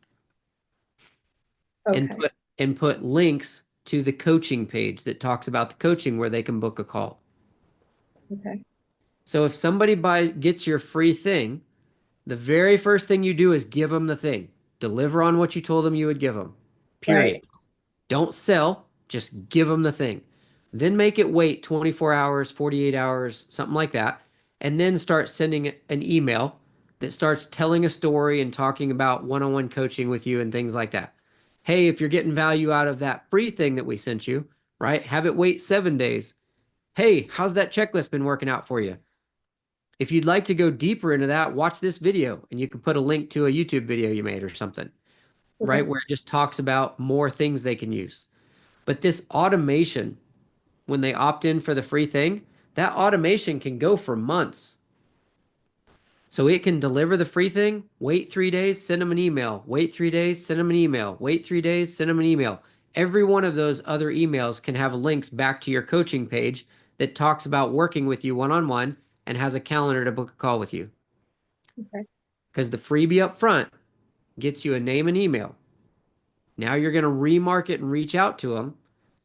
and Okay. put links to the coaching page that talks about the coaching where they can book a call. Okay. So if somebody gets your free thing, the very first thing you do is give them the thing. Deliver on what you told them you would give them. Period. Right. Don't sell, just give them the thing. Then make it wait 24 hours, 48 hours, something like that. And then start sending an email that starts telling a story and talking about one on one coaching with you and things like that. Hey, if you're getting value out of that free thing that we sent you, right? Have it wait 7 days. Hey, how's that checklist been working out for you? If you'd like to go deeper into that, watch this video and you can put a link to a YouTube video you made or something, right? Okay. Where it just talks about more things they can use. But this automation, when they opt in for the free thing, that automation can go for months. So it can deliver the free thing, wait 3 days, send them an email, wait 3 days, send them an email, wait 3 days, send them an email. Every one of those other emails can have links back to your coaching page that talks about working with you one on one and has a calendar to book a call with you. Okay. Because the freebie up front gets you a name and email. Now you're going to remarket and reach out to them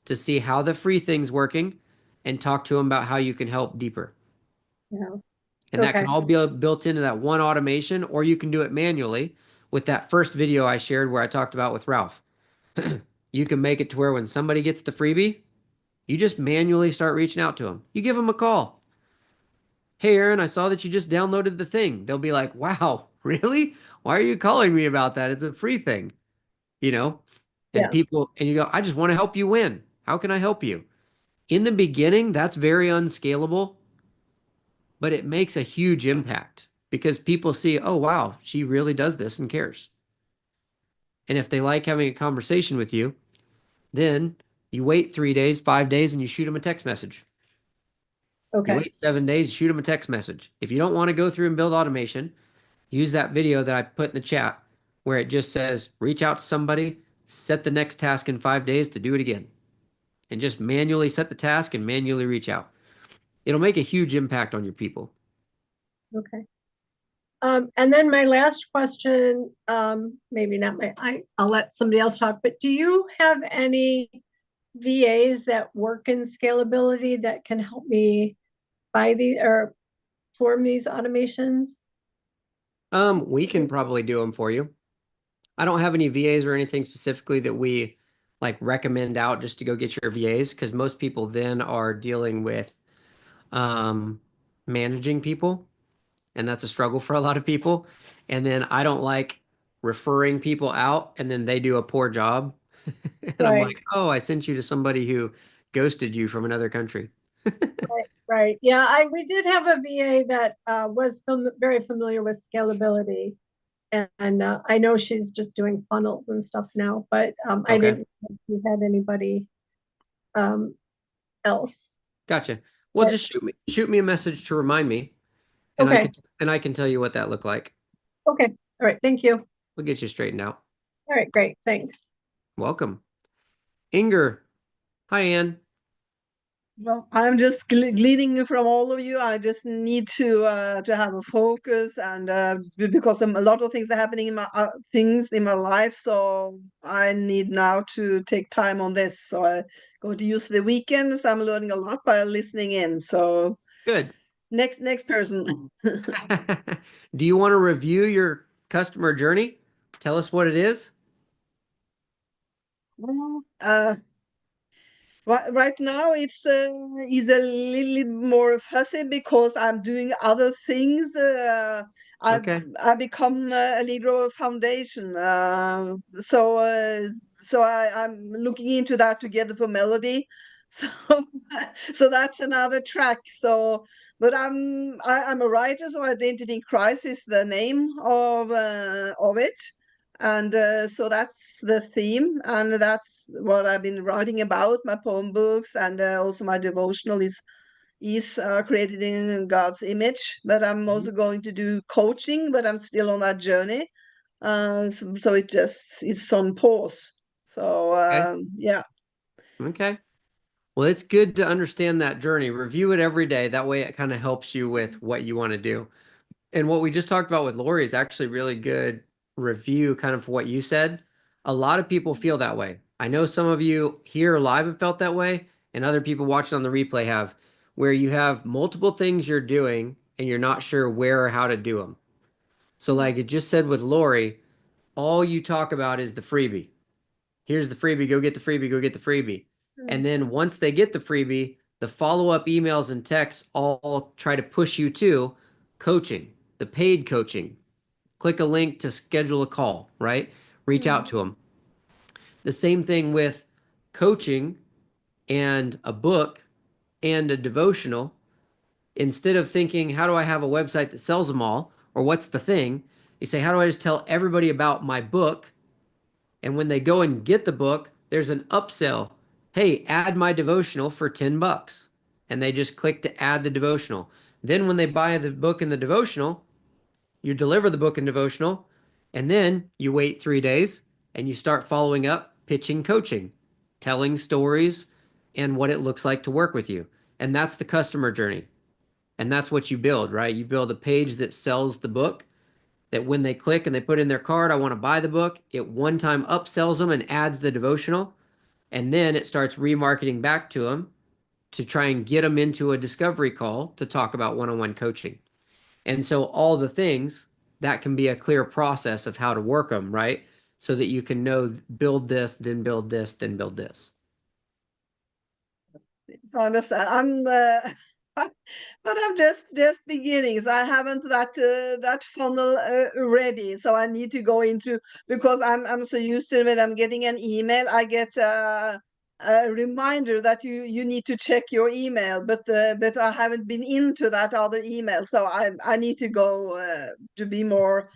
to see how the free thing's working and talk to them about how you can help deeper. Yeah. And that can Okay. all be built into that one automation, or you can do it manually with that first video I shared where I talked about with Ralph. You can make it to where when somebody gets the freebie, you just manually start reaching out to them. You give them a call. Hey, Aaron, I saw that you just downloaded the thing. They'll be like, wow, really? Why are you calling me about that? It's a free thing, you know? And Yeah. people, and you go, I just want to help you win. How can I help you? In the beginning, that's very unscalable, but it makes a huge impact because people see, oh, wow, she really does this and cares. And if they like having a conversation with you, then you wait 3 days, 5 days, and you shoot them a text message. You Okay. wait 7 days, you shoot them a text message. If you don't want to go through and build automation, use that video that I put in the chat where it just says, reach out to somebody, set the next task in 5 days to do it again, and just manually set the task and manually reach out. It'll make a huge impact on your people. Okay. And then my last question, maybe not I'll let somebody else talk, but do you have any VAs that work in scalability that can help me buy these or form these automations? We can probably do them for you. I don't have any VAs or anything specifically that we like recommend out just to go get your VAs because most people then are dealing with um, managing people, and that's a struggle for a lot of people. And then I don't like referring people out and then they do a poor job. And I'm Right, like, oh, I sent you to somebody who ghosted you from another country. right. Yeah, I we did have a VA that was very familiar with scalability, and I know she's just doing funnels and stuff now, but I Okay, didn't know if you had anybody um, else. gotcha. Well, But just shoot me a message to remind me, and okay, I can tell you what that looked like. okay, all right. Thank you. We'll get you straightened out. All right, great. Thanks. Welcome. Inger. Hi, Ann. Well, I'm just gleaning from all of you. I just need to have a focus, and because a lot of things are happening in my things in my life, so I need now to take time on this. So I going to use the weekends. I'm learning a lot by listening in. So Good. next person. Do you want to review your customer journey? Tell us what it is. Well, right now, it's a little more fussy because I'm doing other things. I Okay. I become a leader of a foundation. I'm looking into that together for Melody. So so that's another track. So, but I'm a writer, so Identity Crisis, the name of it, and so that's the theme, and that's what I've been writing about. My poem books, and also my devotional is created in God's image. But I'm Mhm. also going to do coaching, but I'm still on that journey. So it's on pause. So Okay. yeah. Okay. Well, it's good to understand that journey. Review it every day. That way it kind of helps you with what you want to do. And what we just talked about with Lori is actually really good review, kind of what you said. A lot of people feel that way. I know some of you here live have felt that way, and other people watching on the replay have, where you have multiple things you're doing and you're not sure where or how to do them. So, like it just said with Lori, all you talk about is the freebie. Here's the freebie, go get the freebie, go get the freebie. And then once they get the freebie, the follow-up emails and texts all try to push you to coaching, the paid coaching. Click a link to schedule a call, right? Reach out Mhm. to them. The same thing with coaching and a book and a devotional. Instead of thinking, how do I have a website that sells them all? Or what's the thing? You say, how do I just tell everybody about my book? And when they go and get the book, there's an upsell. Hey, add my devotional for $10. and they just click to add the devotional. Then when they buy the book and the devotional, you deliver the book and devotional, and then you wait 3 days and you start following up, pitching coaching, telling stories, and what it looks like to work with you. And that's the customer journey. And that's what you build, right? You build a page that sells the book, that when they click and they put in their card, I want to buy the book, it one time upsells them and adds the devotional. And then it starts remarketing back to them to try and get them into a discovery call to talk about one-on-one coaching. And so all the things that can be a clear process of how to work them, right? So that you can know, build this, then build this, then build this. I understand. But I'm just beginnings. I haven't that funnel ready, so I need to go into, because I'm so used to when I'm getting an email, I get a reminder that you need to check your email, but I haven't been into that other email, so I need to go to be more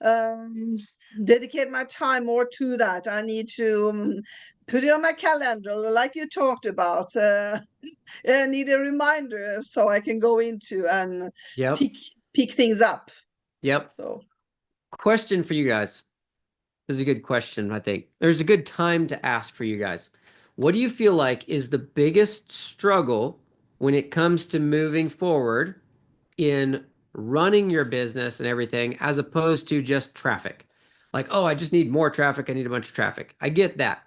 um dedicate my time more to that. I need to put it on my calendar like you talked about. I need a reminder so I can go into and Yep. pick pick things up. Yep. So Question for you guys. This is a good question, I think. There's a good time to ask for you guys. What do you feel like is the biggest struggle when it comes to moving forward in running your business and everything, as opposed to just traffic? Like, oh, I just need more traffic. I need a bunch of traffic. I get that.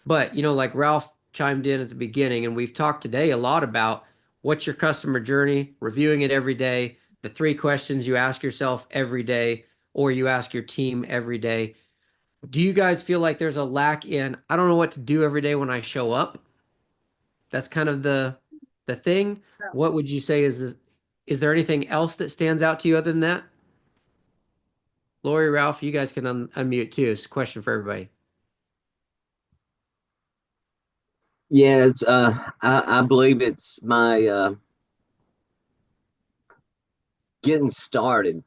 But, like Ralph chimed in at the beginning, and we've talked today a lot about what's your customer journey, reviewing it every day, the 3 questions you ask yourself every day, or you ask your team every day. Do you guys feel like there's a lack in, I don't know what to do every day when I show up? That's kind of the thing. yeah. What would you say is there anything else that stands out to you other than that? Lori, Ralph, you guys can unmute too. It's a question for everybody. Yeah, it's I believe it's my getting started.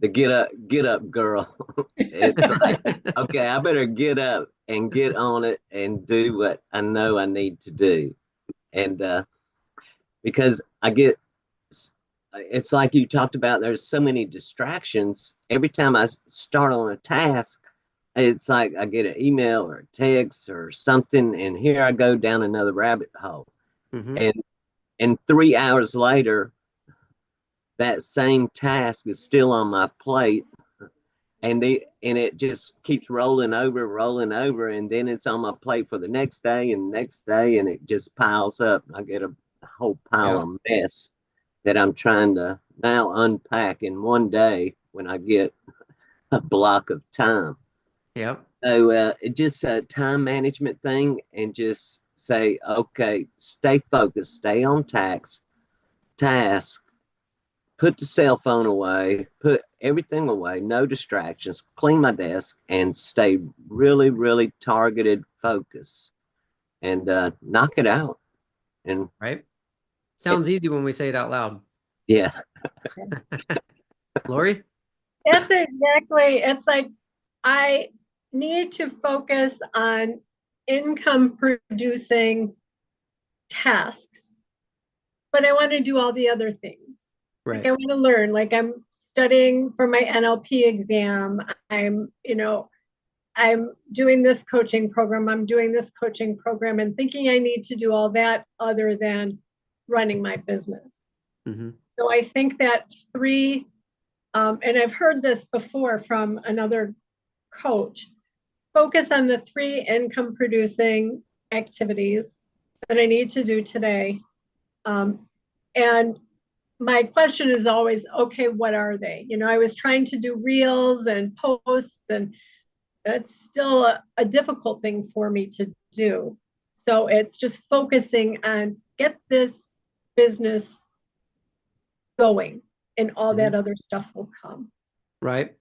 The get up girl. It's like, okay, I better get up and get on it and do what I know I need to do. And because it's like you talked about, there's so many distractions. Every time I start on a task, it's like I get an email or a text or something, and here I go down another rabbit hole. Mm-hmm. And 3 hours later, that same task is still on my plate, and it just keeps rolling over, and then it's on my plate for the next day and next day, and it just piles up. I get a whole pile Yeah. of mess that I'm trying to now unpack in one day when I get a block of time. Yeah. So it just a time management thing, and just say, okay, stay focused, stay on task, put the cell phone away, put everything away, no distractions, clean my desk, and stay really, really targeted focus, and knock it out. And Right. it, Sounds easy when we say it out loud. yeah, Lori? That's exactly, it's like I need to focus on income producing tasks, but I want to do all the other things. Like I Right. want to learn, like I'm studying for my NLP exam. I'm doing this coaching program. I'm doing this coaching program and thinking I need to do all that other than running my business. Mm-hmm. So I think that and I've heard this before from another coach, focus on the 3 income producing activities that I need to do today. And my question is always, okay, what are they? I was trying to do reels and posts, and it's still a difficult thing for me to do. So it's just focusing on get this business going, and all Mm-hmm. that other stuff will come. Right.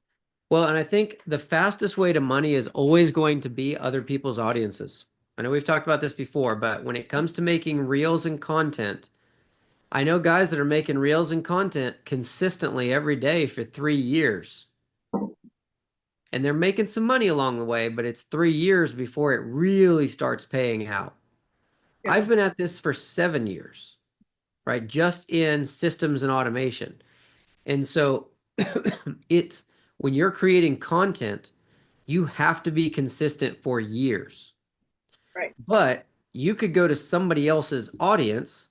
Well, and I think the fastest way to money is always going to be other people's audiences. I know we've talked about this before, but when it comes to making reels and content, I know guys that are making reels and content consistently every day for 3 years. And they're making some money along the way, but it's 3 years before it really starts paying out. Yeah. I've been at this for 7 years. right? Just in systems and automation. And so it's when you're creating content, you have to be consistent for years. Right. But you could go to somebody else's audience,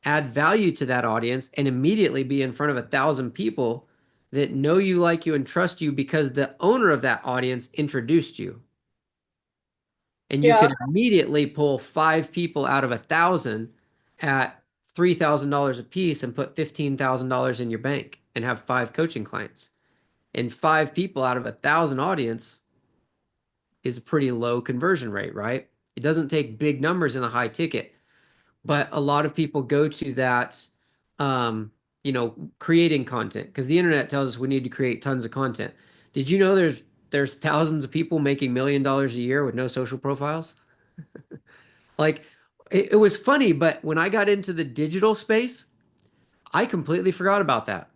add value to that audience, and immediately be in front of 1,000 people that know you, like you, and trust you because the owner of that audience introduced you. And you Yeah. could immediately pull 5 people out of 1,000 at $3,000 a piece and put $15,000 in your bank and have 5 coaching clients. And 5 people out of 1,000 audience is a pretty low conversion rate, right? It doesn't take big numbers in a high ticket, but a lot of people go to that, um, creating content because the internet tells us we need to create tons of content. Did you know there's thousands of people making $1 million a year with no social profiles? Like it was funny, but when I got into the digital space, I completely forgot about that.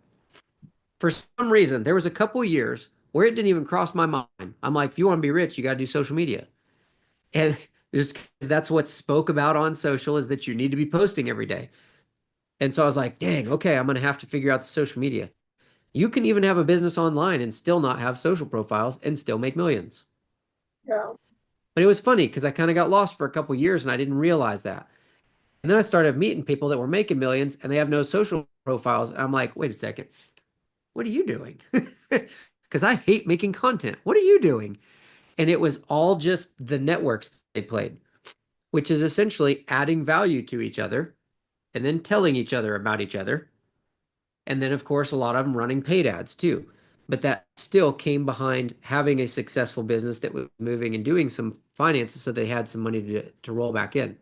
For some reason, there was a couple years where it didn't even cross my mind. I'm like, if you want to be rich, you got to do social media. And just that's what spoke about on social is that you need to be posting every day. And so I was like, dang, okay, I'm going to have to figure out the social media. You can even have a business online and still not have social profiles and still make millions. Yeah. But it was funny because I kind of got lost for a couple years and I didn't realize that. And then I started meeting people that were making millions and they have no social profiles. And I'm like, wait a second, what are you doing? Because I hate making content. What are you doing? And it was all just the networks they played, which is essentially adding value to each other and then telling each other about each other. And then, of course, a lot of them running paid ads too. But that still came behind having a successful business that was moving and doing some finances so they had some money to roll back in.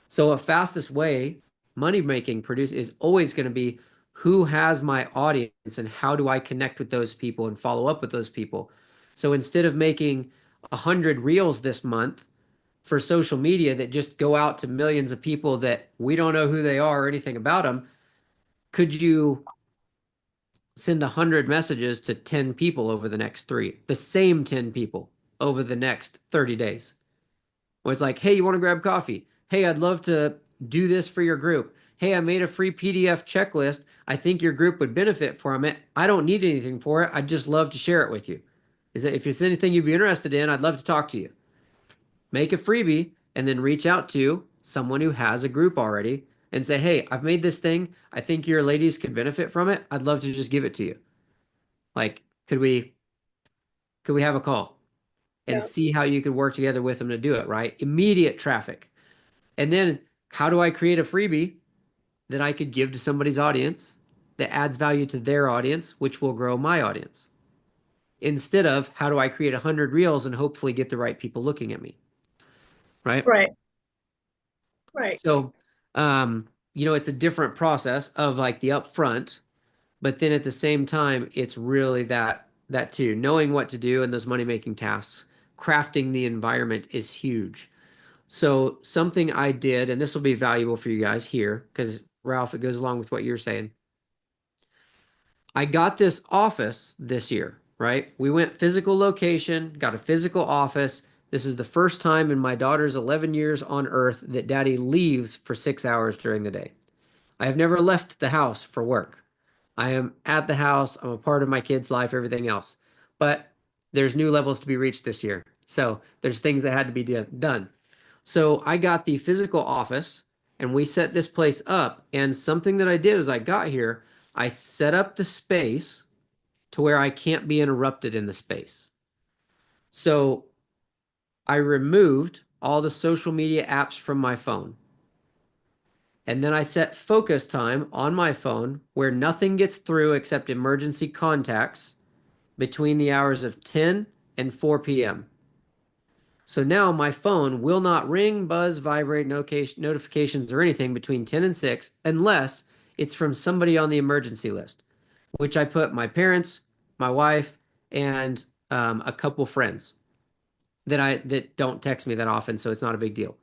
So a fastest way money making produce is always going to be who has my audience and how do I connect with those people and follow up with those people. So instead of making 100 reels this month for social media that just go out to millions of people that we don't know who they are or anything about them, could you send 100 messages to 10 people over the next the same 10 people over the next 30 days? Well, it's like, hey, you want to grab coffee? Hey, I'd love to do this for your group. Hey, I made a free PDF checklist. I think your group would benefit from it. I don't need anything for it. I'd just love to share it with you. Is that if it's anything you'd be interested in, I'd love to talk to you. Make a freebie and then reach out to someone who has a group already and say, hey, I've made this thing. I think your ladies could benefit from it. I'd love to just give it to you. Like, could we have a call and Yeah. see how you could work together with them to do it, right? Immediate traffic. And then how do I create a freebie that I could give to somebody's audience that adds value to their audience, which will grow my audience? Instead of how do I create 100 reels and hopefully get the right people looking at me, right? Right. Right. So, it's a different process of like the upfront, but then at the same time, it's really that too, knowing what to do in those money making tasks, crafting the environment is huge. So something I did, and this will be valuable for you guys here, because Ralph, it goes along with what you're saying. I got this office this year, right? We went physical location, got a physical office. This is the first time in my daughter's 11 years on earth that daddy leaves for 6 hours during the day. I have never left the house for work. I am at the house. I'm a part of my kid's life, everything else. But there's new levels to be reached this year. So there's things that had to be done. So I got the physical office and we set this place up. And something that I did as I got here, I set up the space to where I can't be interrupted in the space. So I removed all the social media apps from my phone. And then I set focus time on my phone where nothing gets through except emergency contacts between the hours of 10 and 4 p.m. So now my phone will not ring, buzz, vibrate, notifications, or anything between 10 and 6 unless it's from somebody on the emergency list, which I put my parents, my wife, and a couple friends that don't text me that often, so it's not a big deal.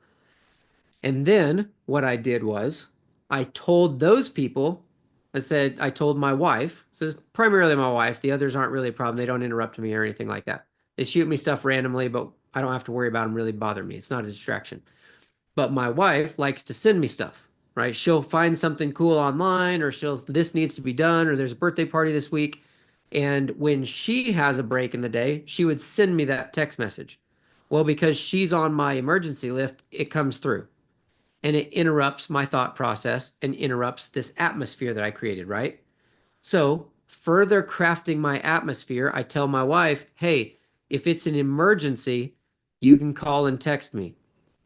And then what I did was I told those people, I told my wife, so it's primarily my wife. The others aren't really a problem. They don't interrupt me or anything like that. They shoot me stuff randomly, but I don't have to worry about them really bothering me. It's not a distraction. But my wife likes to send me stuff. right? She'll find something cool online, or this needs to be done, or there's a birthday party this week. And when she has a break in the day, she would send me that text message. Well, because she's on my emergency list, it comes through and it interrupts my thought process and interrupts this atmosphere that I created, right? So, further crafting my atmosphere, I tell my wife, hey, if it's an emergency, you can call and text me.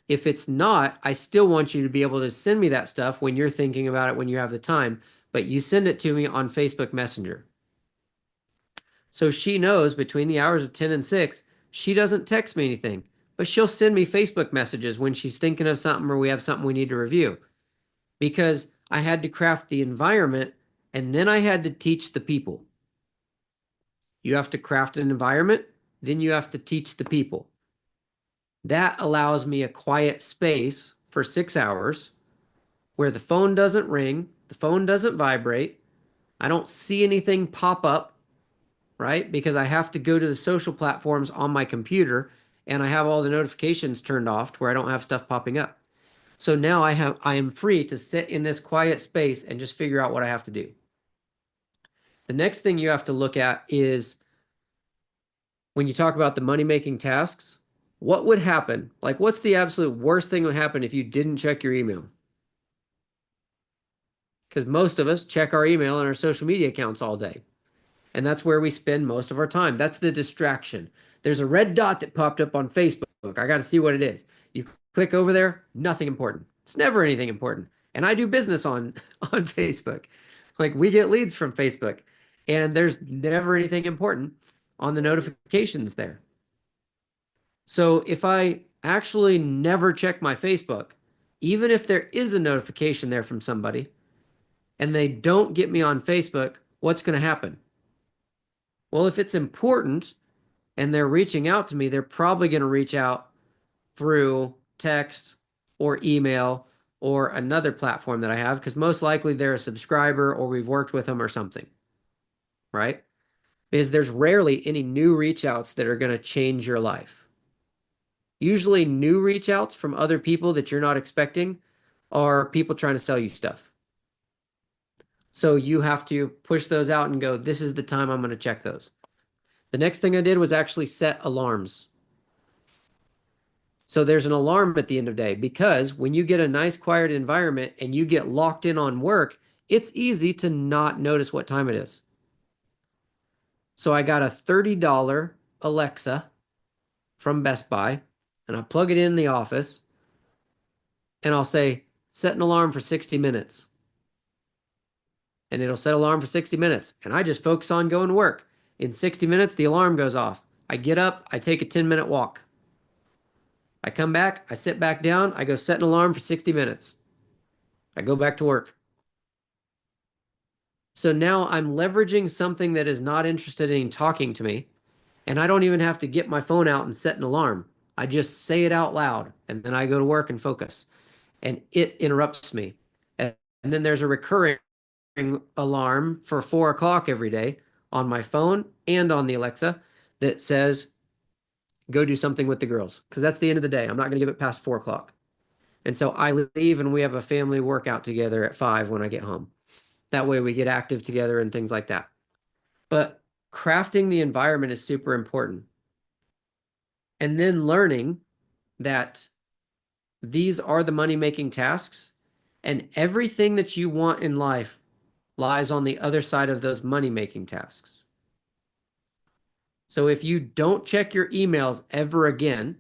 If it's not, I still want you to be able to send me that stuff when you're thinking about it, when you have the time, but you send it to me on Facebook Messenger. So she knows between the hours of 10 and 6, she doesn't text me anything, but she'll send me Facebook messages when she's thinking of something or we have something we need to review. Because I had to craft the environment and then I had to teach the people. You have to craft an environment, then you have to teach the people. That allows me a quiet space for 6 hours where the phone doesn't ring, the phone doesn't vibrate, I don't see anything pop up, right? Because I have to go to the social platforms on my computer and I have all the notifications turned off to where I don't have stuff popping up. So now I am free to sit in this quiet space and just figure out what I have to do. The next thing you have to look at is when you talk about the money-making tasks, what would happen? Like, what's the absolute worst thing that would happen if you didn't check your email? Because most of us check our email and our social media accounts all day. And that's where we spend most of our time. That's the distraction. There's a red dot that popped up on Facebook. I got to see what it is. You click over there, nothing important. It's never anything important. And I do business on on Facebook. Like we get leads from Facebook and there's never anything important on the notifications there. So if I actually never check my Facebook, even if there is a notification there from somebody and they don't get me on Facebook, what's going to happen? Well, if it's important and they're reaching out to me, they're probably going to reach out through text or email or another platform that I have because most likely they're a subscriber or we've worked with them or something, right? Because there's rarely any new reach outs that are going to change your life. Usually new reach outs from other people that you're not expecting are people trying to sell you stuff. So you have to push those out and go, this is the time I'm going to check those. The next thing I did was actually set alarms. So there's an alarm at the end of the day because when you get a nice quiet environment and you get locked in on work, it's easy to not notice what time it is. So I got a $30 Alexa from Best Buy and I plug it in the office and I'll say, set an alarm for 60 minutes. And it'll set alarm for 60 minutes. And I just focus on going to work. In 60 minutes, the alarm goes off. I get up, I take a 10-minute walk. I come back, I sit back down, I go set an alarm for 60 minutes. I go back to work. So now I'm leveraging something that is not interested in talking to me, and I don't even have to get my phone out and set an alarm. I just say it out loud, and then I go to work and focus, and it interrupts me. And then there's a recurring alarm for 4 o'clock every day on my phone and on the Alexa that says, go do something with the girls. Because that's the end of the day. I'm not going to give it past 4 o'clock. And so I leave and we have a family workout together at 5 when I get home. That way we get active together and things like that. But crafting the environment is super important. And then learning that these are the money-making tasks and everything that you want in life lies on the other side of those money-making tasks. So if you don't check your emails ever again,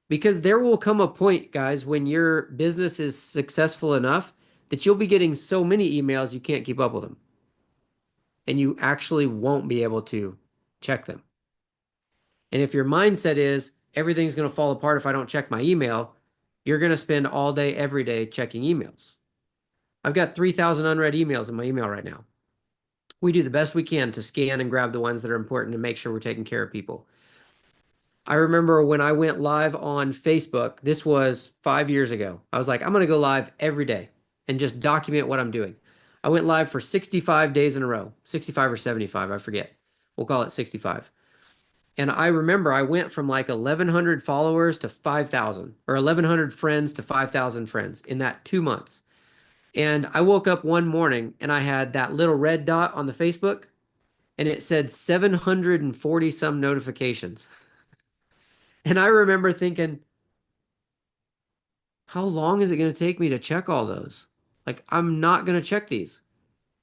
because there will come a point, guys, when your business is successful enough that you'll be getting so many emails you can't keep up with them. And you actually won't be able to check them. And if your mindset is everything's going to fall apart if I don't check my email, you're going to spend all day, every day checking emails. I've got 3,000 unread emails in my email right now. We do the best we can to scan and grab the ones that are important and make sure we're taking care of people. I remember when I went live on Facebook, this was 5 years ago. I was like, I'm going to go live every day and just document what I'm doing. I went live for 65 days in a row, 65 or 75, I forget. We'll call it 65. And I remember I went from like 1,100 followers to 5,000 or 1,100 friends to 5,000 friends in that 2 months. And I woke up one morning and I had that little red dot on the Facebook and it said 740 some notifications. And I remember thinking, how long is it going to take me to check all those? Like, I'm not going to check these.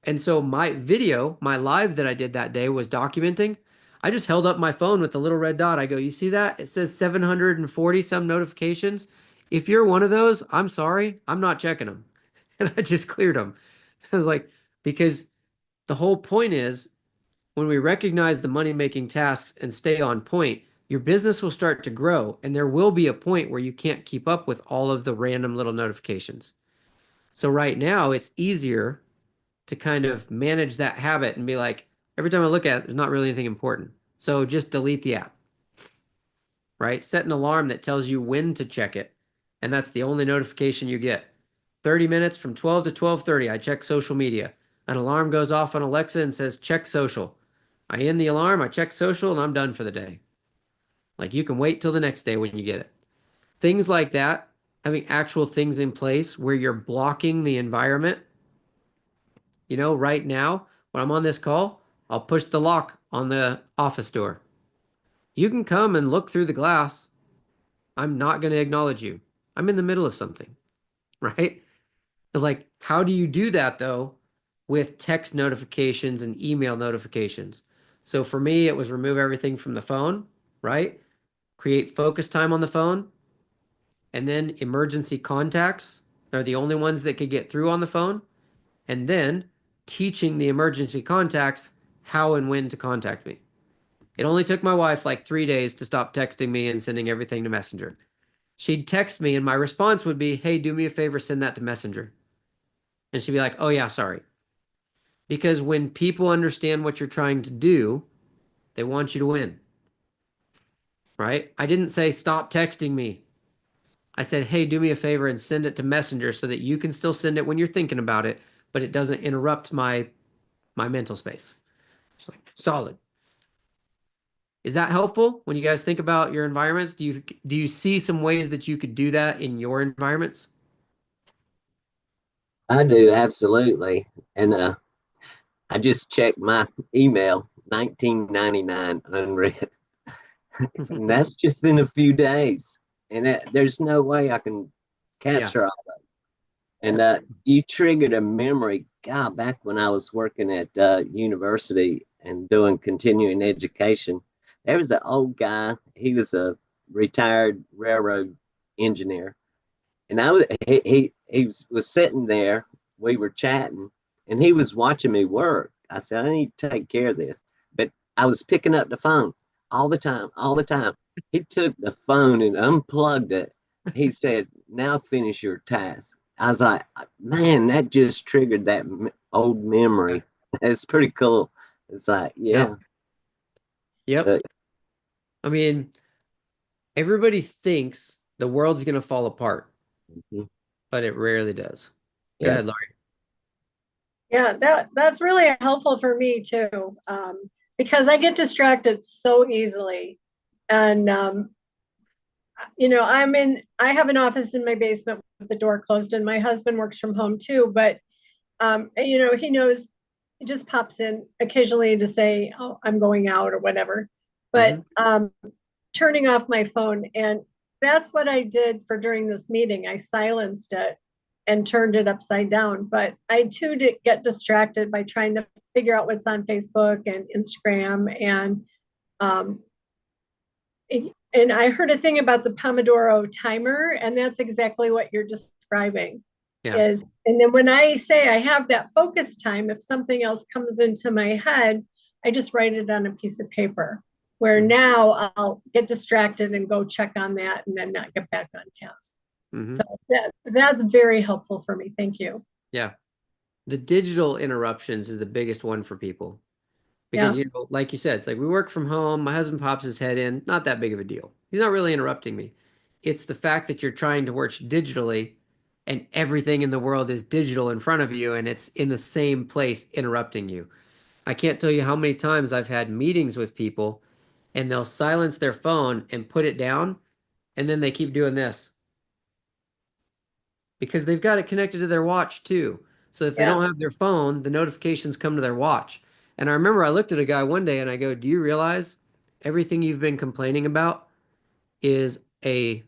And so my video, my live that I did that day was documenting. I just held up my phone with the little red dot. I go, you see that? It says 740 some notifications. If you're one of those, I'm sorry, I'm not checking them. And I just cleared them. I was like, because the whole point is when we recognize the money making tasks and stay on point, your business will start to grow. And there will be a point where you can't keep up with all of the random little notifications. So right now, it's easier to kind of manage that habit and be like, every time I look at it, there's not really anything important. So just delete the app, right? Set an alarm that tells you when to check it. And that's the only notification you get. 30 minutes from 12 to 12:30, I check social media. An alarm goes off on Alexa and says, check social. I end the alarm, I check social, and I'm done for the day. Like you can wait till the next day when you get it. Things like that, having actual things in place where you're blocking the environment. Right now, when I'm on this call, I'll push the lock on the office door. You can come and look through the glass. I'm not going to acknowledge you. I'm in the middle of something, right? Like, how do you do that though with text notifications and email notifications? So for me, it was remove everything from the phone, right? Create focus time on the phone, and then emergency contacts are the only ones that could get through on the phone. And then teaching the emergency contacts how and when to contact me. It only took my wife like 3 days to stop texting me and sending everything to Messenger. She'd text me, and my response would be, hey, do me a favor, send that to Messenger. And she'd be like, oh, yeah, sorry. Because when people understand what you're trying to do, they want you to win, right? I didn't say, stop texting me. I said, hey, do me a favor and send it to Messenger so that you can still send it when you're thinking about it, but it doesn't interrupt my mental space. It's like solid. Is that helpful when you guys think about your environments? Do you see some ways that you could do that in your environments? I do absolutely. And I just checked my email, 1999 unread, and that's just in a few days. And there's no way I can Yeah. capture all those. And you triggered a memory. God, back when I was working at university and doing continuing education, there was an old guy. He was a retired railroad engineer, and he was sitting there. We were chatting, and he was watching me work. I said, I need to take care of this, but I was picking up the phone all the time, all the time. He took the phone and unplugged it. He said, "Now finish your task." I was like, "Man, that just triggered that old Yeah. memory." It's pretty cool. It's like, Yeah. yeah, Yep. uh, I mean, everybody thinks the world's going to fall apart, mhm, but it rarely does. Go yeah. ahead, Laurie. Yeah, that's really helpful for me too, because I get distracted so easily. And I have an office in my basement with the door closed, and my husband works from home too. But he knows, he just pops in occasionally to say, "Oh, I'm going out" or whatever. But Hmm. turning off my phone, and that's what I did for during this meeting. I silenced it and turned it upside down. But I too did get distracted by trying to figure out what's on Facebook and Instagram, um, and I heard a thing about the Pomodoro timer, and that's exactly what you're describing. Yeah. And then when I say I have that focus time, if something else comes into my head, I just write it on a piece of paper. Where Hmm. now I'll get distracted and go check on that and then not get back on task. Hmm. So that's very helpful for me. Thank you. Yeah. The digital interruptions is the biggest one for people because, Yeah. like you said, it's like we work from home. My husband pops his head in. Not that big of a deal. He's not really interrupting me. It's the fact that you're trying to work digitally and everything in the world is digital in front of you and it's in the same place interrupting you. I can't tell you how many times I've had meetings with people and they'll silence their phone and put it down and then they keep doing this. because they've got it connected to their watch too. So if they Yeah. don't have their phone, the notifications come to their watch. And I remember I looked at a guy one day and I go, "Do you realize everything you've been complaining about is a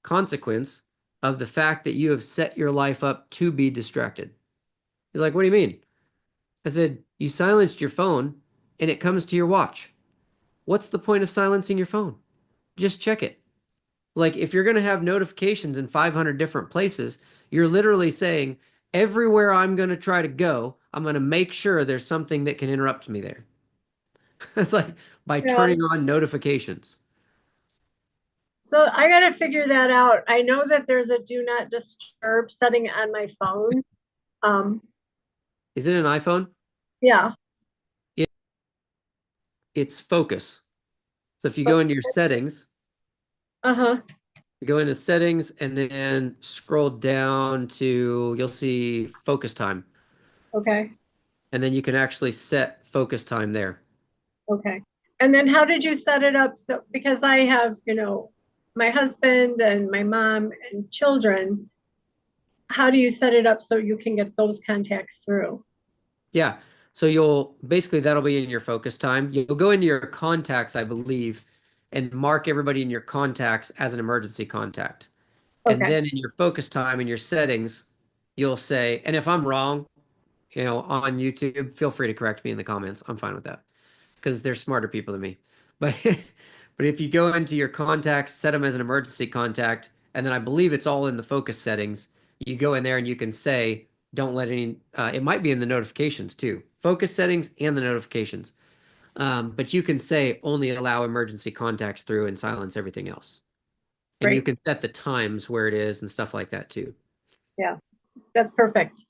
consequence of the fact that you have set your life up to be distracted?" He's like, "What do you mean?" I said, "You silenced your phone and it comes to your watch. What's the point of silencing your phone? Just check it." Like if you're going to have notifications in 500 different places, you're literally saying everywhere I'm going to try to go, I'm going to make sure there's something that can interrupt me there. It's like by Yeah. turning on notifications. So I gotta figure that out. I know that there's a do not disturb setting on my phone. Um, Is it an iPhone? yeah. It, it's focus. So if you go into your settings, Uh-huh. you go into settings and then scroll down to, you'll see focus time. Okay. And then you can actually set focus time there. Okay. And then how did you set it up? So, because I have, my husband and my mom and children, how do you set it up so you can get those contacts through? Yeah. So you'll basically that'll be in your focus time. You'll go into your contacts, I believe, and mark everybody in your contacts as an emergency contact. And Okay. then in your focus time in your settings, you'll say, and if I'm wrong, on YouTube, feel free to correct me in the comments. I'm fine with that because they're smarter people than me. But but if you go into your contacts, set them as an emergency contact, and then I believe it's all in the focus settings. You go in there and you can say, don't let any, it might be in the notifications too, focus settings and the notifications. But you can say only allow emergency contacts through and silence everything else. And you Great. can set the times where it is and stuff like that too. Yeah, that's perfect.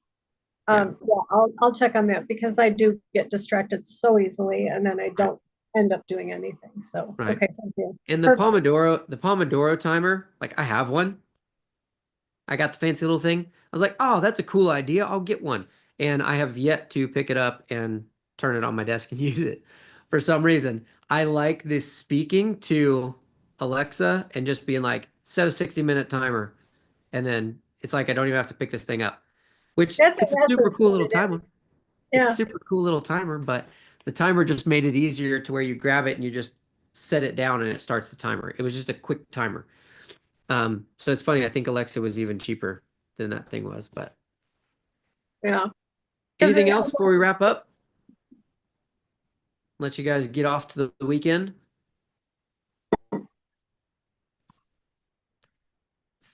Yeah. Yeah, I'll check on that because I do get distracted so easily and then I don't end up doing anything. So, Right. okay, thank you. And Perfect. The Pomodoro timer, like I have one. I got the fancy little thing. I was like, oh, that's a cool idea. I'll get one. And I have yet to pick it up and turn it on my desk and use it. For some reason, I like this speaking to Alexa and just being like, set a 60-minute timer. And then it's like I don't even have to pick this thing up, which That's it's a in super essence cool what little it is. timer. It's a Yeah, super cool little timer, but the timer just made it easier to where you grab it and you just set it down and it starts the timer. It was just a quick timer. So it's funny. I think Alexa was even cheaper than that thing was. But yeah. Because anything else before we wrap up? Let you guys get off to the weekend.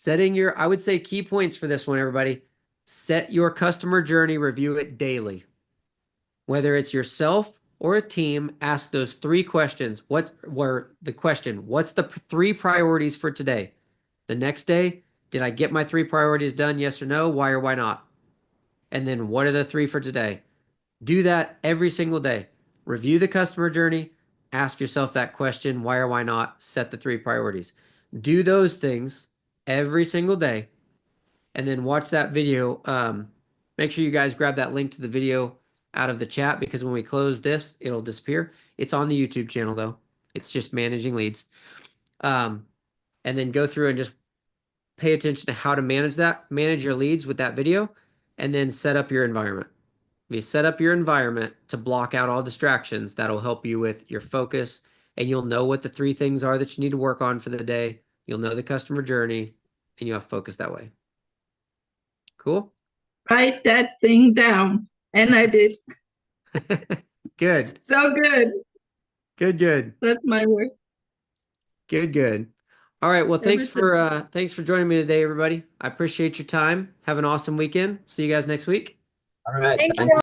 I would say key points for this one, everybody. Set your customer journey, review it daily. Whether it's yourself or a team, ask those three questions. What's the three priorities for today? The next day, did I get my three priorities done? Yes or no? Why or why not? And then what are the three for today? Do that every single day. Review the customer journey. Ask yourself that question, why or why not? Set the three priorities. Do those things every single day and then watch that video. Make sure you guys grab that link to the video out of the chat because when we close this, it'll disappear. It's on the YouTube channel though. It's just managing leads. Um, and then go through and just pay attention to how to manage your leads with that video, and then set up your environment. If you set up your environment to block out all distractions, that'll help you with your focus and you'll know what the three things are that you need to work on for the day. You'll know the customer journey and you'll have focus that way. Cool? Write that thing down. And I did. Good. So good. Good. That's my work. Good. All right. Well, thanks Everything. for joining me today, everybody. I appreciate your time. Have an awesome weekend. See you guys next week. All right. Thank Thank you.